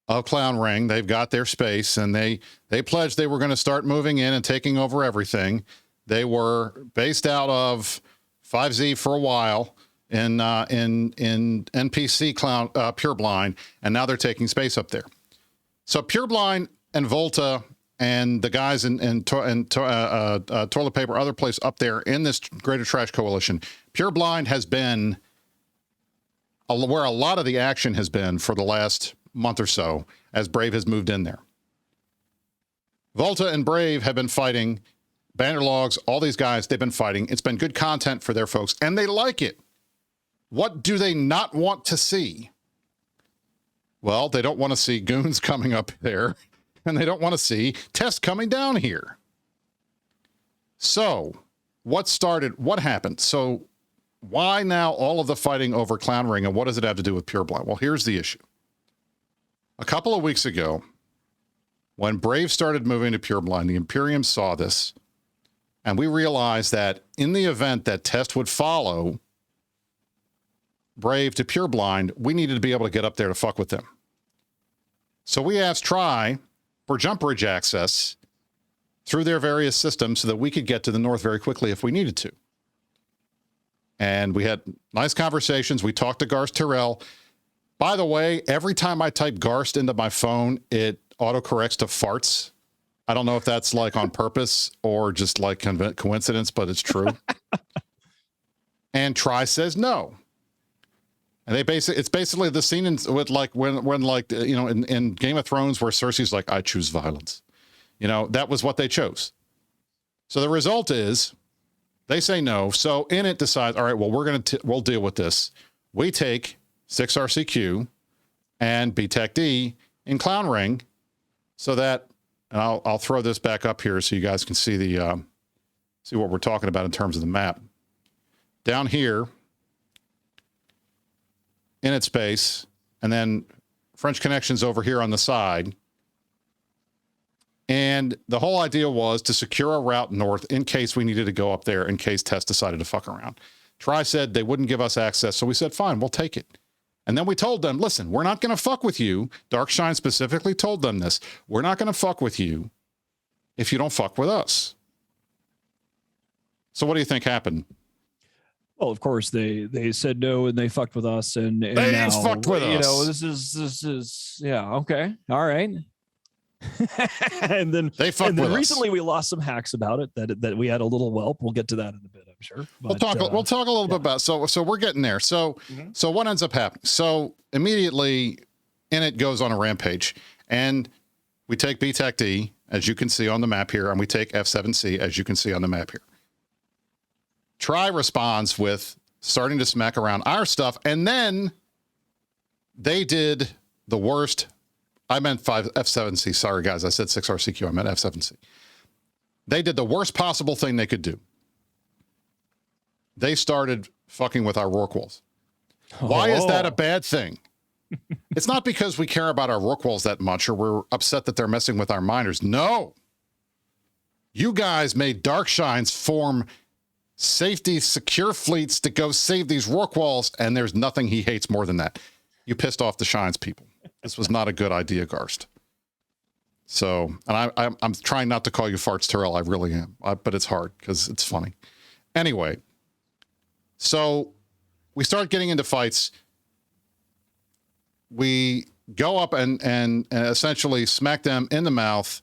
of Clown Ring. They've got their space, and they pledged they were going to start moving in and taking over everything. They were based out of 5Z for a while in NPC Clown Pure Blind, and now they're taking space up there. So Pure Blind and Volta and the guys in Toilet Paper, other place up there in this Greater Trash Coalition, Pure Blind has been where a lot of the action has been for the last month or so as Brave has moved in there. Volta and Brave have been fighting. Banderlogs, all these guys, they've been fighting. It's been good content for their folks, and they like it. What do they not want to see? Well, they don't want to see goons coming up there, and they don't want to see Test coming down here. So, what happened? So, why now all of the fighting over Clown Ring, and what does it have to do with Pure Blind? Well, here's the issue. A couple of weeks ago, when Brave started moving to Pure Blind, the Imperium saw this, and we realized that in the event that Test would follow Brave to Pure Blind, we needed to be able to get up there to fuck with them. So we asked Tri for jump bridge access through their various systems so that we could get to the north very quickly if we needed to. And we had nice conversations. We talked to Garst Tyrell. By the way, every time I type Garst into my phone, it autocorrects to farts. I don't know if that's like on purpose or just like coincidence, but it's true. And Tri says no. And it's basically the scene with like when in Game of Thrones where Cersei's like, I choose violence. That was what they chose. So the result is they say no. So in it decides, all right, well, we'll deal with this. We take 6RCQ and BTEC-D in Clown Ring so that, and I'll throw this back up here so you guys can see see what we're talking about in terms of the map. Down here, in its space, and then French Connections over here on the side. And the whole idea was to secure a route north in case we needed to go up there, in case Test decided to fuck around. Tri said they wouldn't give us access, so we said, fine, we'll take it. And then we told them, listen, we're not going to fuck with you. Darkshine specifically told them this. We're not going to fuck with you if you don't fuck with us. So what do you think happened? Well, of course they said no and they fucked with us and They now fucked with you know us. this is yeah, okay, all right. and then They fucked and then with recently us. we lost some hacks about it that we had a little whelp. We'll get to that in a bit, I'm sure. But, we'll talk a little bit about so we're getting there. So so what ends up happening? So immediately it goes on a rampage, and we take BTAC-D, as you can see on the map here, and we take F7C, as you can see on the map here. Try responds with starting to smack around our stuff, and then they did the worst. I meant F7C. Sorry, guys. I said 6RCQ. I meant F7C. They did the worst possible thing they could do. They started fucking with our Rorquals. Why is that a bad thing? It's not because we care about our Rorquals that much or we're upset that they're messing with our miners. No. You guys made Dark Shines form safety secure fleets to go save these Rorquals, and there's nothing he hates more than that. You pissed off the Shines people. This was not a good idea, Garst. So, and I'm trying not to call you Farts Terrell. I really am. But it's hard because it's funny. Anyway, so we start getting into fights. We go up and essentially smack them in the mouth.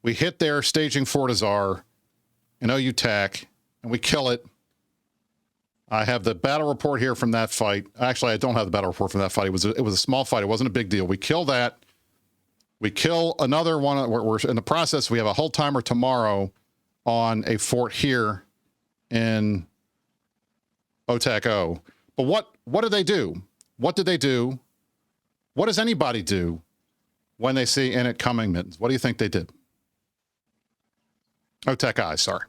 We hit their staging Fortizar in OU TAC, and we kill it. I have the battle report here from that fight. Actually, I don't have the battle report from that fight. It was a small fight. It wasn't a big deal. We kill that. We kill another one. We're in the process. We have a whole timer tomorrow on a fort here in OTAC O. But what did they do? What did they do? What does anybody do when they see Init coming, Mittens? What do you think they did? OTAC I, sorry.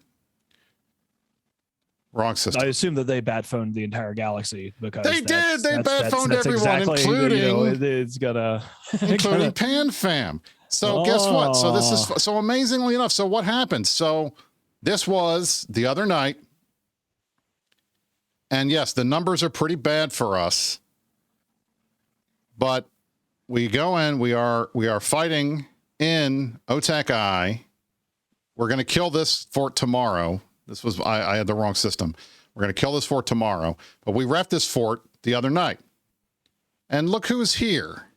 Wrong system. I assume that they bat phoned the entire galaxy because they did. They bat phoned everyone, exactly, including it's gonna including PanFam. So guess what? So this is so amazingly enough. So what happened? So this was the other night, and yes, the numbers are pretty bad for us. But we go in. We are fighting in OTAC I. We're going to kill this fort tomorrow. This was, I had the wrong system. We're going to kill this fort tomorrow. But we reffed this fort the other night. And look who's here.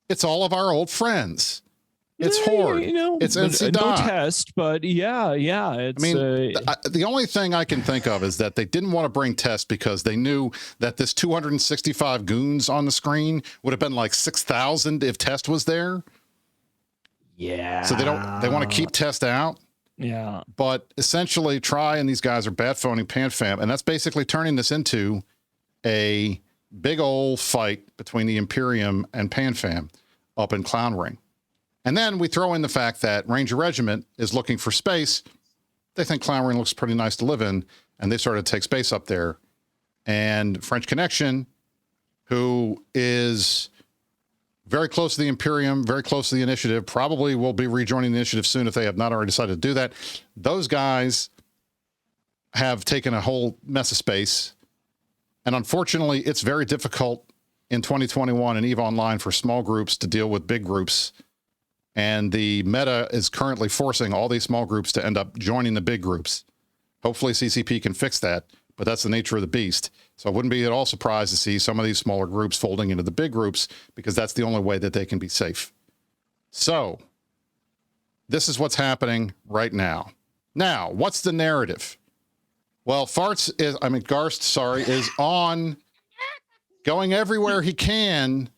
It's all of our old friends. It's Horde. It's NC no test, but yeah. It's, I mean, the only thing I can think of is that they didn't want to bring test because they knew that this 265 goons on the screen would have been like 6,000 if test was there. Yeah. So they want to keep test out. Yeah. But essentially, Try and these guys are bat phoning PanFam, and that's basically turning this into a big old fight between the Imperium and PanFam up in Clown Ring. And then we throw in the fact that Ranger Regiment is looking for space. They think Clown Ring looks pretty nice to live in, and they started to take space up there. And French Connection, who is very close to the Imperium, very close to the Initiative, probably will be rejoining the Initiative soon if they have not already decided to do that. Those guys have taken a whole mess of space. And unfortunately, it's very difficult in 2021 and EVE Online for small groups to deal with big groups. And the meta is currently forcing all these small groups to end up joining the big groups. Hopefully CCP can fix that, but that's the nature of the beast. So I wouldn't be at all surprised to see some of these smaller groups folding into the big groups because that's the only way that they can be safe. So this is what's happening right now. Now, what's the narrative? Well, Garst, is on going everywhere he can,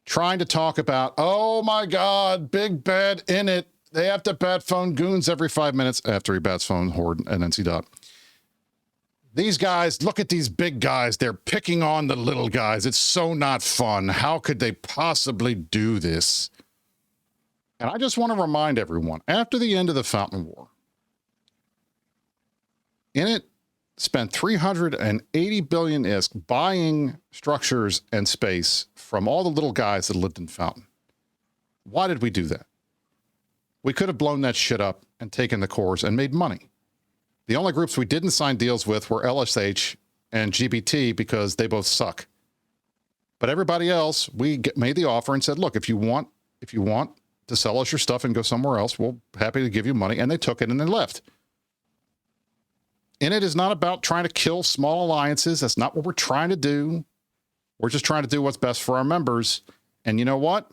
trying to talk about, oh my God, big bad Init. They have to bat phone goons every 5 minutes after he bats phone Horde and NC Dot. These guys, look at these big guys. They're picking on the little guys. It's so not fun. How could they possibly do this? And I just want to remind everyone, after the end of the Fountain War, Init spent 380 billion ISK buying structures and space from all the little guys that lived in Fountain. Why did we do that? We could have blown that shit up and taken the cores and made money. The only groups we didn't sign deals with were LSH and GBT because they both suck. But everybody else, we made the offer and said, look, if you want to sell us your stuff and go somewhere else, we're happy to give you money. And they took it and they left. It is not about trying to kill small alliances. That's not what we're trying to do. We're just trying to do what's best for our members. And you know what?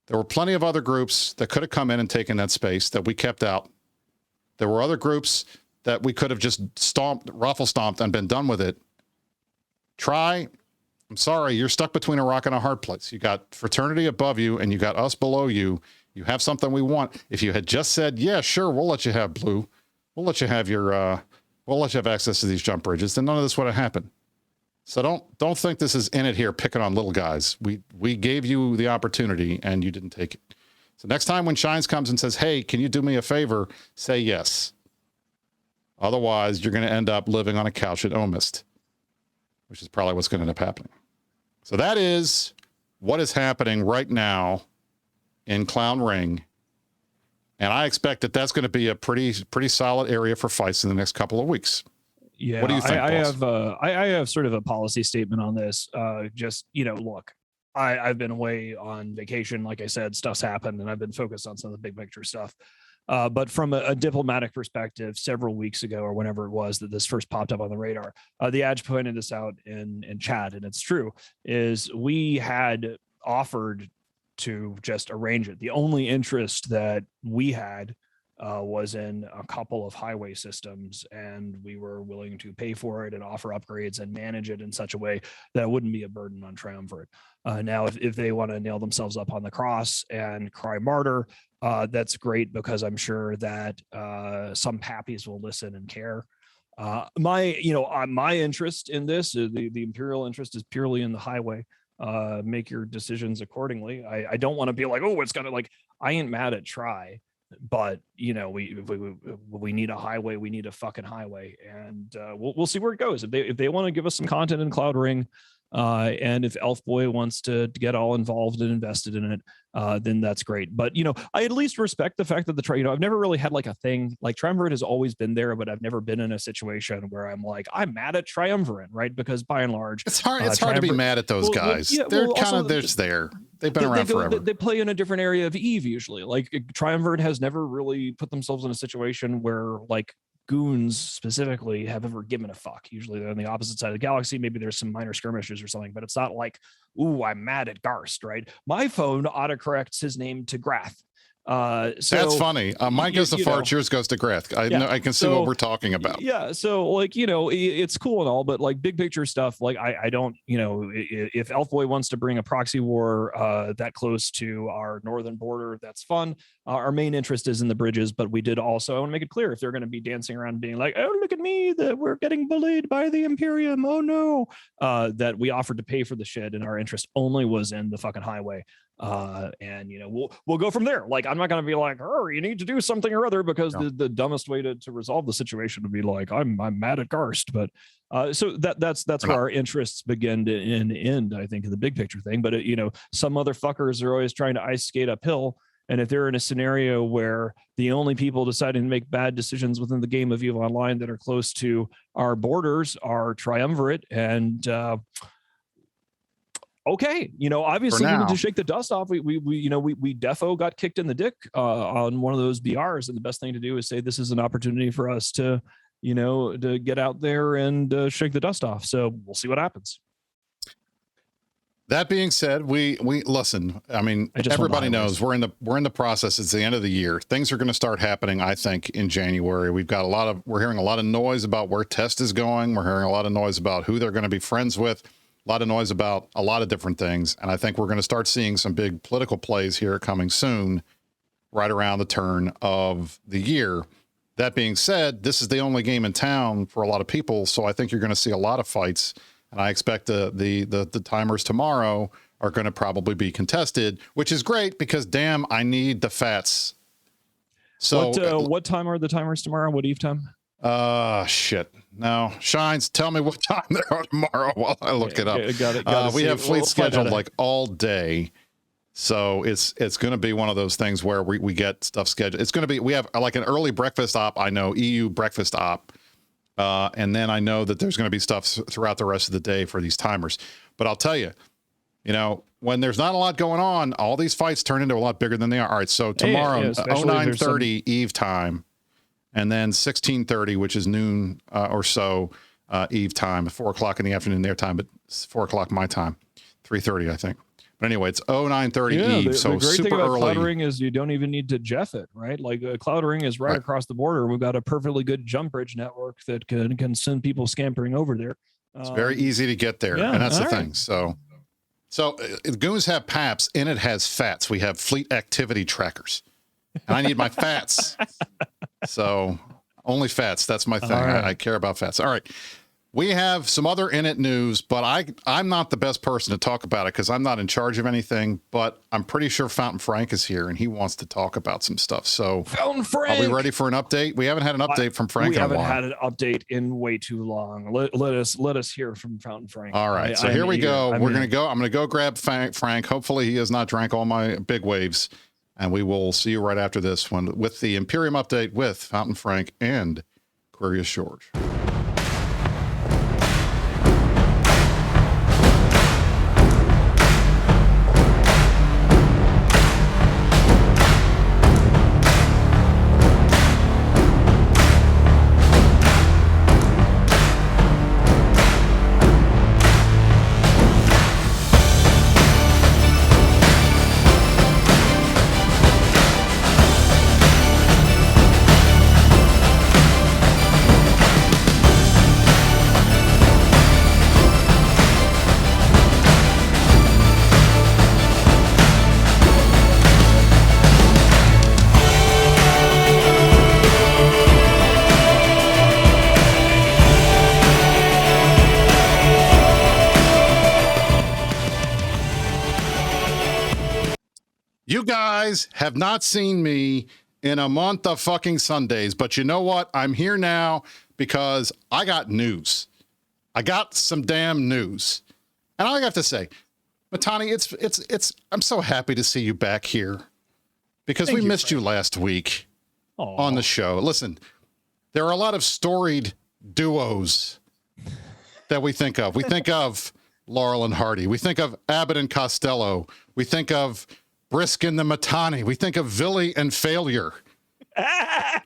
There were plenty of other groups that could have come in and taken that space that we kept out. There were other groups that we could have just ruffle stomped and been done with it. I'm sorry, you're stuck between a rock and a hard place. You got fraternity above you and you got us below you. You have something we want. If you had just said, yeah, sure, we'll let you have blue. We'll let you have we'll let you have access to these jump bridges. Then none of this would have happened. So don't think this is in it here picking on little guys. We gave you the opportunity and you didn't take it. So next time when Shines comes and says, hey, can you do me a favor? Say yes. Otherwise, you're going to end up living on a couch at Omist, which is probably what's going to end up happening. So that is what is happening right now in Clown Ring. And I expect that that's going to be a pretty solid area for fights in the next couple of weeks. Yeah, what do you think, I have sort of a policy statement on this. Look, I've been away on vacation. Like I said, stuff's happened and I've been focused on some of the big picture stuff. But from a diplomatic perspective, several weeks ago or whenever it was that this first popped up on the radar, the Adj pointed this out in chat, and it's true, is we had offered to just arrange it. The only interest that we had was in a couple of highway systems, and we were willing to pay for it and offer upgrades and manage it in such a way that it wouldn't be a burden on Triumvirate. Now, if they want to nail themselves up on the cross and cry martyr, that's great, because I'm sure that some pappies will listen and care. My interest in this, the Imperial interest, is purely in the highway. Make your decisions accordingly. I don't want to be like, oh, it's got to, like, I ain't mad at Tri, but we need a highway. We need a fucking highway, and we'll see where it goes. If they want to give us some content in Cloud Ring, and if Elf Boy wants to get all involved and invested in it, then that's great. But I at least respect the fact that I've never really had like a thing. Like, Triumvirate has always been there, but I've never been in a situation where I'm like, I'm mad at Triumvirate, right? Because by and large, it's hard to be mad at those guys. They're just there. They've been around forever. They play in a different area of Eve usually. Like, Triumvirate has never really put themselves in a situation where, like, goons specifically have ever given a fuck. Usually they're on the opposite side of the galaxy. Maybe there's some minor skirmishes or something, but it's not like, ooh, I'm mad at Garst, right? My phone autocorrects his name to Grath. That's funny. Mine goes to Farch, yours goes to Grath. I can see what we're talking about. Yeah. So, like, it's cool and all, but like big picture stuff, like I don't, if Elf Boy wants to bring a proxy war that close to our northern border, that's fun. Our main interest is in the bridges, but we did also, I want to make it clear, if they're going to be dancing around being like, oh, look at me, that we're getting bullied by the Imperium, oh no, that we offered to pay for the shit, and our interest only was in the fucking highway. And we'll go from there. Like, I'm not going to be like, oh, you need to do something or other, because the dumbest way to resolve the situation would be like, I'm mad at Garst. But so that's where our interests begin to end, I think, in the big picture thing. But some motherfuckers are always trying to ice skate uphill. And if they're in a scenario where the only people deciding to make bad decisions within the game of EVE Online that are close to our borders are Triumvirate, and okay, obviously we need to shake the dust off. We defo got kicked in the dick on one of those BRs, and the best thing to do is say this is an opportunity for us to get out there and shake the dust off. So we'll see what happens. That being said, we listen. I mean, everybody knows we're in the process. It's the end of the year. Things are going to start happening, I think, in January. We're hearing a lot of noise about where Test is going. We're hearing a lot of noise about who they're going to be friends with. A lot of noise about a lot of different things. And I think we're going to start seeing some big political plays here coming soon, right around the turn of the year. That being said, this is the only game in town for a lot of people. So I think you're going to see a lot of fights. And I expect the timers tomorrow are going to probably be contested, which is great, because damn, I need the fats. So what time are the timers tomorrow? What Eve time? Shit. No, Shines, tell me what time they are tomorrow while I look it up. We have fleet scheduled like all day. So it's going to be one of those things where we get stuff scheduled. It's going to be, we have like an early breakfast op. I know, EU breakfast op. And then I know that there's going to be stuff throughout the rest of the day for these timers. But I'll tell you, when there's not a lot going on, all these fights turn into a lot bigger than they are. All right. So tomorrow, 09:30 Eve time. and then 16:30, which is noon or so Eve time, 4 o'clock in the afternoon their time, but it's 4 o'clock my time, 3:30 I think. But anyway, it's 09:30 Eve, so the great super thing about early. Cloud Ring is you don't even need to Jeff it, right? Like Cloud Ring is right across the border. We've got a perfectly good jump bridge network that can send people scampering over there. It's very easy to get there, and that's the thing. So Goons have PAPs, and it has FATs. We have fleet activity trackers, and I need my FATs. So only FATs. That's my thing. Right. I care about FATs. All right. We have some other In It news, but I'm not the best person to talk about it because I'm not in charge of anything, but I'm pretty sure Fountain Frank is here and he wants to talk about some stuff. So Fountain Frank, are we ready for an update? We haven't had an update from Frank in a while. We haven't had an update in way too long. Let us hear from Fountain Frank. All right. So here we go. I'm going to go grab Frank. Hopefully he has not drank all my big waves, and we will see you right after this one with the Imperium update with Fountain Frank and Querious George. You guys have not seen me in a month of fucking Sundays, but you know what? I'm here now because I got news. I got some damn news. And I have to say, Matani, I'm so happy to see you back here because we missed you last week on the show. Listen, there are a lot of storied duos that we think of. We think of Laurel and Hardy. We think of Abbott and Costello. We think of Brisk and the Matani. We think of Villy and Failure. But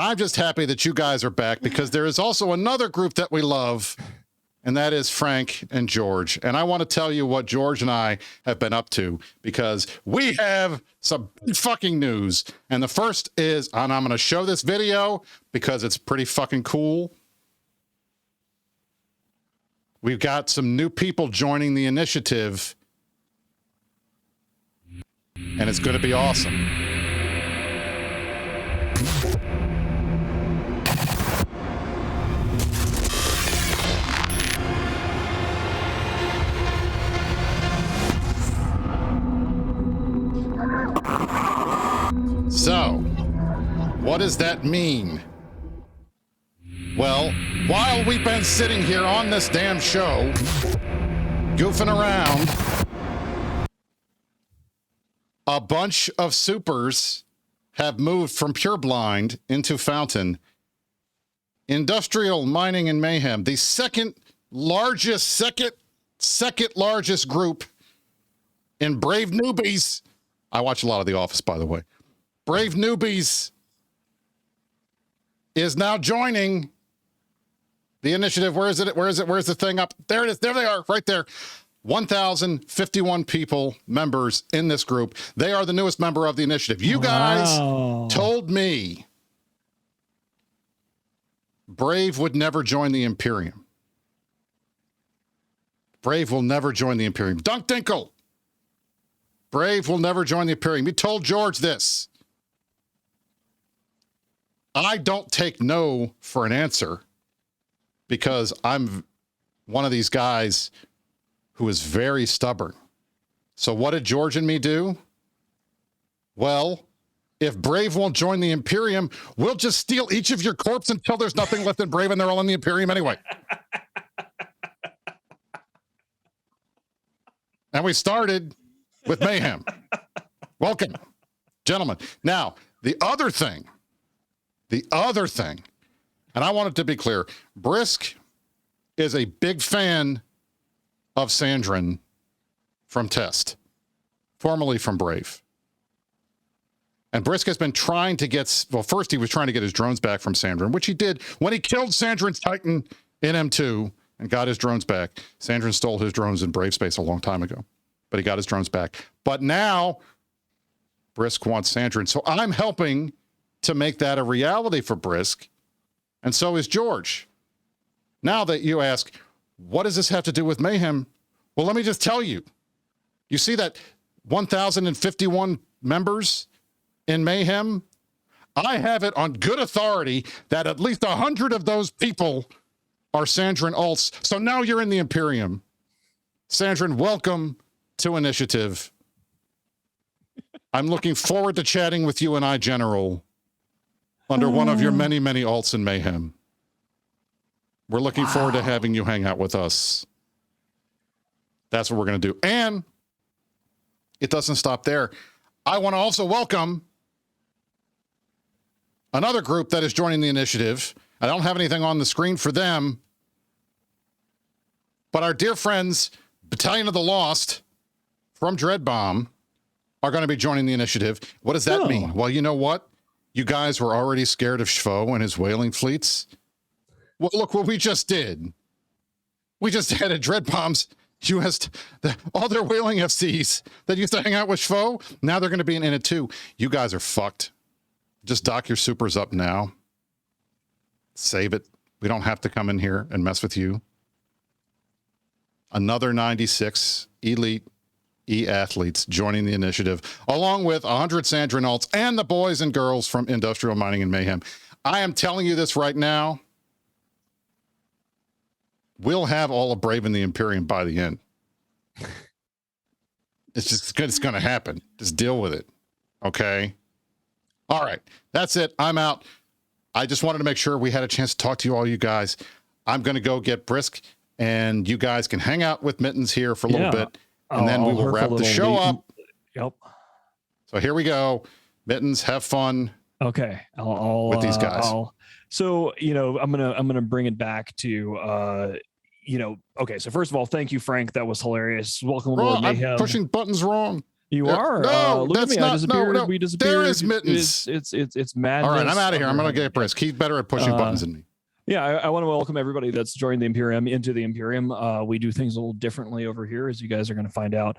I'm just happy that you guys are back because there is also another group that we love, and that is Frank and George. And I want to tell you what George and I have been up to because we have some big fucking news. And the first is, and I'm going to show this video because it's pretty fucking cool. We've got some new people joining the initiative, and it's going to be awesome. So, what does that mean? Well, while we've been sitting here on this damn show, goofing around, a bunch of supers have moved from Pureblind into Fountain. Industrial Mining and Mayhem, the second largest group in Brave Newbies. I watch a lot of The Office, by the way. Brave Newbies is now joining the initiative. Where is it? Where's the thing up? There it is. There they are, right there. 1,051 people, members in this group. They are the newest member of the initiative. You guys told me Brave would never join the Imperium. Brave will never join the Imperium. Dunk Dinkle. Brave will never join the Imperium. You told George this. I don't take no for an answer because I'm one of these guys who is very stubborn. So what did George and me do? Well, if Brave won't join the Imperium, we'll just steal each of your corpse until there's nothing left in Brave and they're all in the Imperium anyway. And we started with Mayhem. Welcome, gentlemen. Now, the other thing, and I want it to be clear, Brisk is a big fan of Sandrin from Test, formerly from Brave. And Brisk has been trying to get, well, first he was trying to get his drones back from Sandrin, which he did when he killed Sandrin's Titan in M2 and got his drones back. Sandrin stole his drones in Brave Space a long time ago, but he got his drones back. But now Brisk wants Sandrin. So I'm helping to make that a reality for Brisk. And so is George. Now that you ask, what does this have to do with Mayhem? Well, let me just tell you. You see that 1,051 members in Mayhem? I have it on good authority that at least 100 of those people are Sandrin alts. So now you're in the Imperium. Sandrin, welcome to Initiative. I'm looking forward to chatting with you and I, General, under one of your many, many alts in Mayhem. We're looking forward to having you hang out with us. That's what we're going to do. And it doesn't stop there. I want to also welcome another group that is joining the Initiative. I don't have anything on the screen for them, but our dear friends, Battalion of the Lost from Dreadbomb, are going to be joining the Initiative. What does that mean? Well, you know what? You guys were already scared of Shvo and his whaling fleets. Well, look what we just did. We just added Dreadbomb's all their whaling FCs that used to hang out with Shvo. Now they're going to be in it too. You guys are fucked. Just dock your supers up now. Save it. We don't have to come in here and mess with you. Another 96 elite E-athletes joining the Initiative, along with 100 Sandrin alts and the boys and girls from Industrial Mining and Mayhem. I am telling you this right now. We'll have all of Brave in the Imperium by the end. It's going to happen. Just deal with it. Okay? All right. That's it. I'm out. I just wanted to make sure we had a chance to talk to you all, you guys. I'm going to go get Brisk, and you guys can hang out with Mittens here for a little bit, and then we will wrap the show up. Yep. So here we go. Mittens, have fun. Okay. I'll with these guys. So, I'm gonna bring it back to okay. So first of all, thank you, Frank. That was hilarious. Welcome aboard Mayhem. I'm pushing buttons wrong. You are. No, look that's at me. not. I disappeared. No. We disappeared. There is Mittens. It's madness. All right, I'm out of here. I'm gonna get Brisk. He's better at pushing buttons than me. Yeah, I want to welcome everybody that's joined the Imperium into the Imperium. We do things a little differently over here, as you guys are going to find out.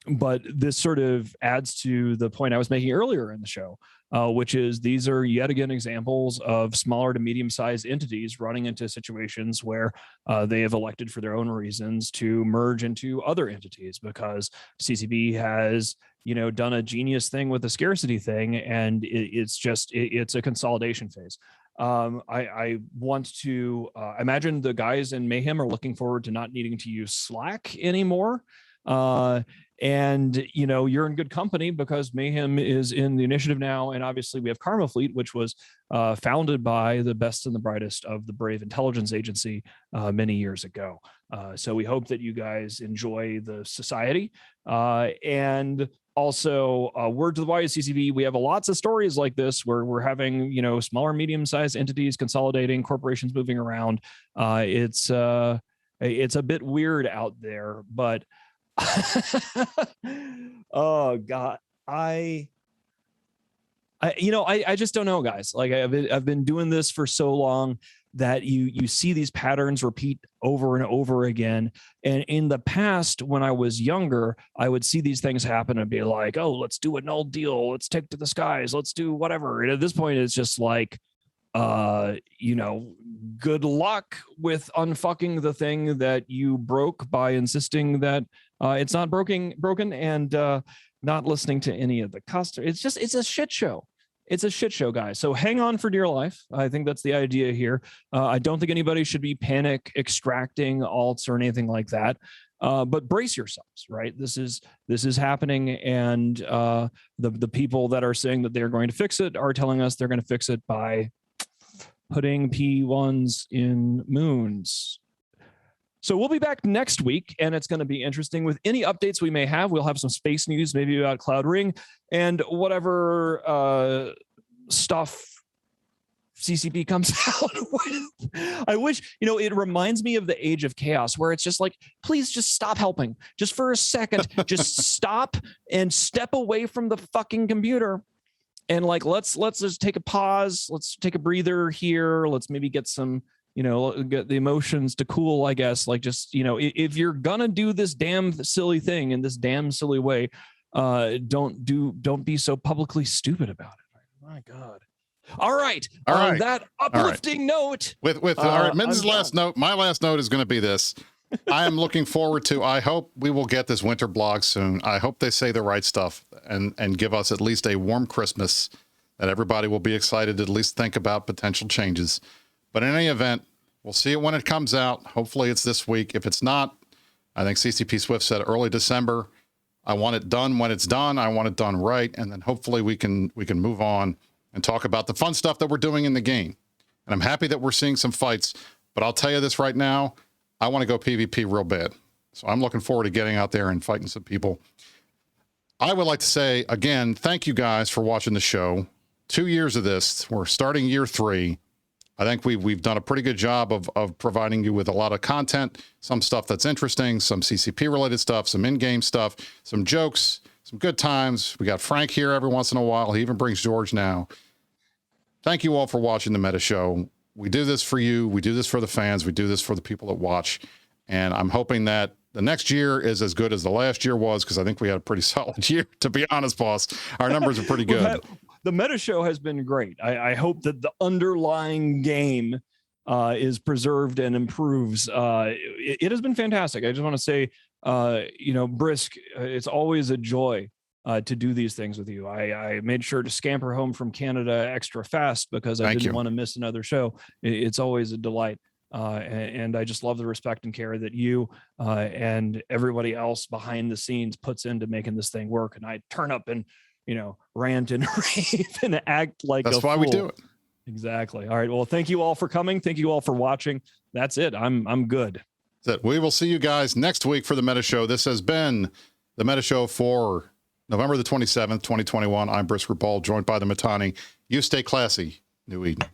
But this sort of adds to the point I was making earlier in the show, which is these are yet again examples of smaller to medium-sized entities running into situations where they have elected for their own reasons to merge into other entities because CCB has done a genius thing with the scarcity thing, and it's a consolidation phase. I want to imagine the guys in Mayhem are looking forward to not needing to use Slack anymore. And you're in good company because Mayhem is in the Initiative now, and obviously we have Karma Fleet, which was founded by the best and the brightest of the Brave Intelligence Agency many years ago. So we hope that you guys enjoy the society, and also word to the wise CCB. We have lots of stories like this where we're having smaller, medium-sized entities consolidating, corporations moving around. It's a bit weird out there, but. Oh God, I just don't know, guys. Like I've been doing this for so long that you see these patterns repeat over and over again. And in the past, when I was younger, I would see these things happen and be like, oh, let's do a null deal. Let's take to the skies. Let's do whatever. And at this point, it's just like, good luck with unfucking the thing that you broke by insisting that it's not broken and not listening to any of the customers. It's a shit show. It's a shit show, guys. So hang on for dear life. I think that's the idea here. I don't think anybody should be panic extracting alts or anything like that. But brace yourselves, right? This is happening, and the people that are saying that they're going to fix it are telling us they're going to fix it by putting P1s in moons. So we'll be back next week, and it's going to be interesting with any updates we may have. We'll have some space news, maybe about Cloud Ring and whatever stuff CCP comes out with. I wish, it reminds me of the age of chaos where it's just like, please just stop helping. Just for a second, just stop and step away from the fucking computer. And like, let's just take a pause. Let's take a breather here. Let's maybe get some, get the emotions to cool, I guess. Like just, if you're gonna do this damn silly thing in this damn silly way, don't be so publicly stupid about it. My God. All right. On that uplifting note. All right, Min's last note, my last note is going to be this. I am looking forward to, I hope we will get this winter blog soon. I hope they say the right stuff and give us at least a warm Christmas that everybody will be excited to at least think about potential changes. But in any event, we'll see it when it comes out. Hopefully it's this week. If it's not, I think CCP Swift said early December. I want it done when it's done. I want it done right. And then hopefully we can move on and talk about the fun stuff that we're doing in the game. And I'm happy that we're seeing some fights, but I'll tell you this right now, I want to go PvP real bad. So I'm looking forward to getting out there and fighting some people. I would like to say, again, thank you guys for watching the show. 2 years of this. We're starting year 3. I think we've done a pretty good job of providing you with a lot of content, some stuff that's interesting, some CCP-related stuff, some in-game stuff, some jokes, some good times. We got Frank here every once in a while. He even brings George now. Thank you all for watching the Meta Show. We do this for you. We do this for the fans. We do this for the people that watch. And I'm hoping that the next year is as good as the last year was, because I think we had a pretty solid year, to be honest, boss. Our numbers are pretty good. The Meta Show has been great. I hope that the underlying game is preserved and improves. It has been fantastic. I just want to say, Brisk, it's always a joy to do these things with you. I made sure to scamper home from Canada extra fast because I didn't want to miss another show. It's always a delight. And I just love the respect and care that you and everybody else behind the scenes puts into making this thing work. And I turn up and, rant and rave and act like that's why fool. We do it. Exactly. All right. Well, thank you all for coming. Thank you all for watching. That's it. I'm good. That's it. We will see you guys next week for the Meta Show. This has been the Meta Show for November the 27th, 2021. I'm Brisker Ball, joined by the Matani. You stay classy, New Eden.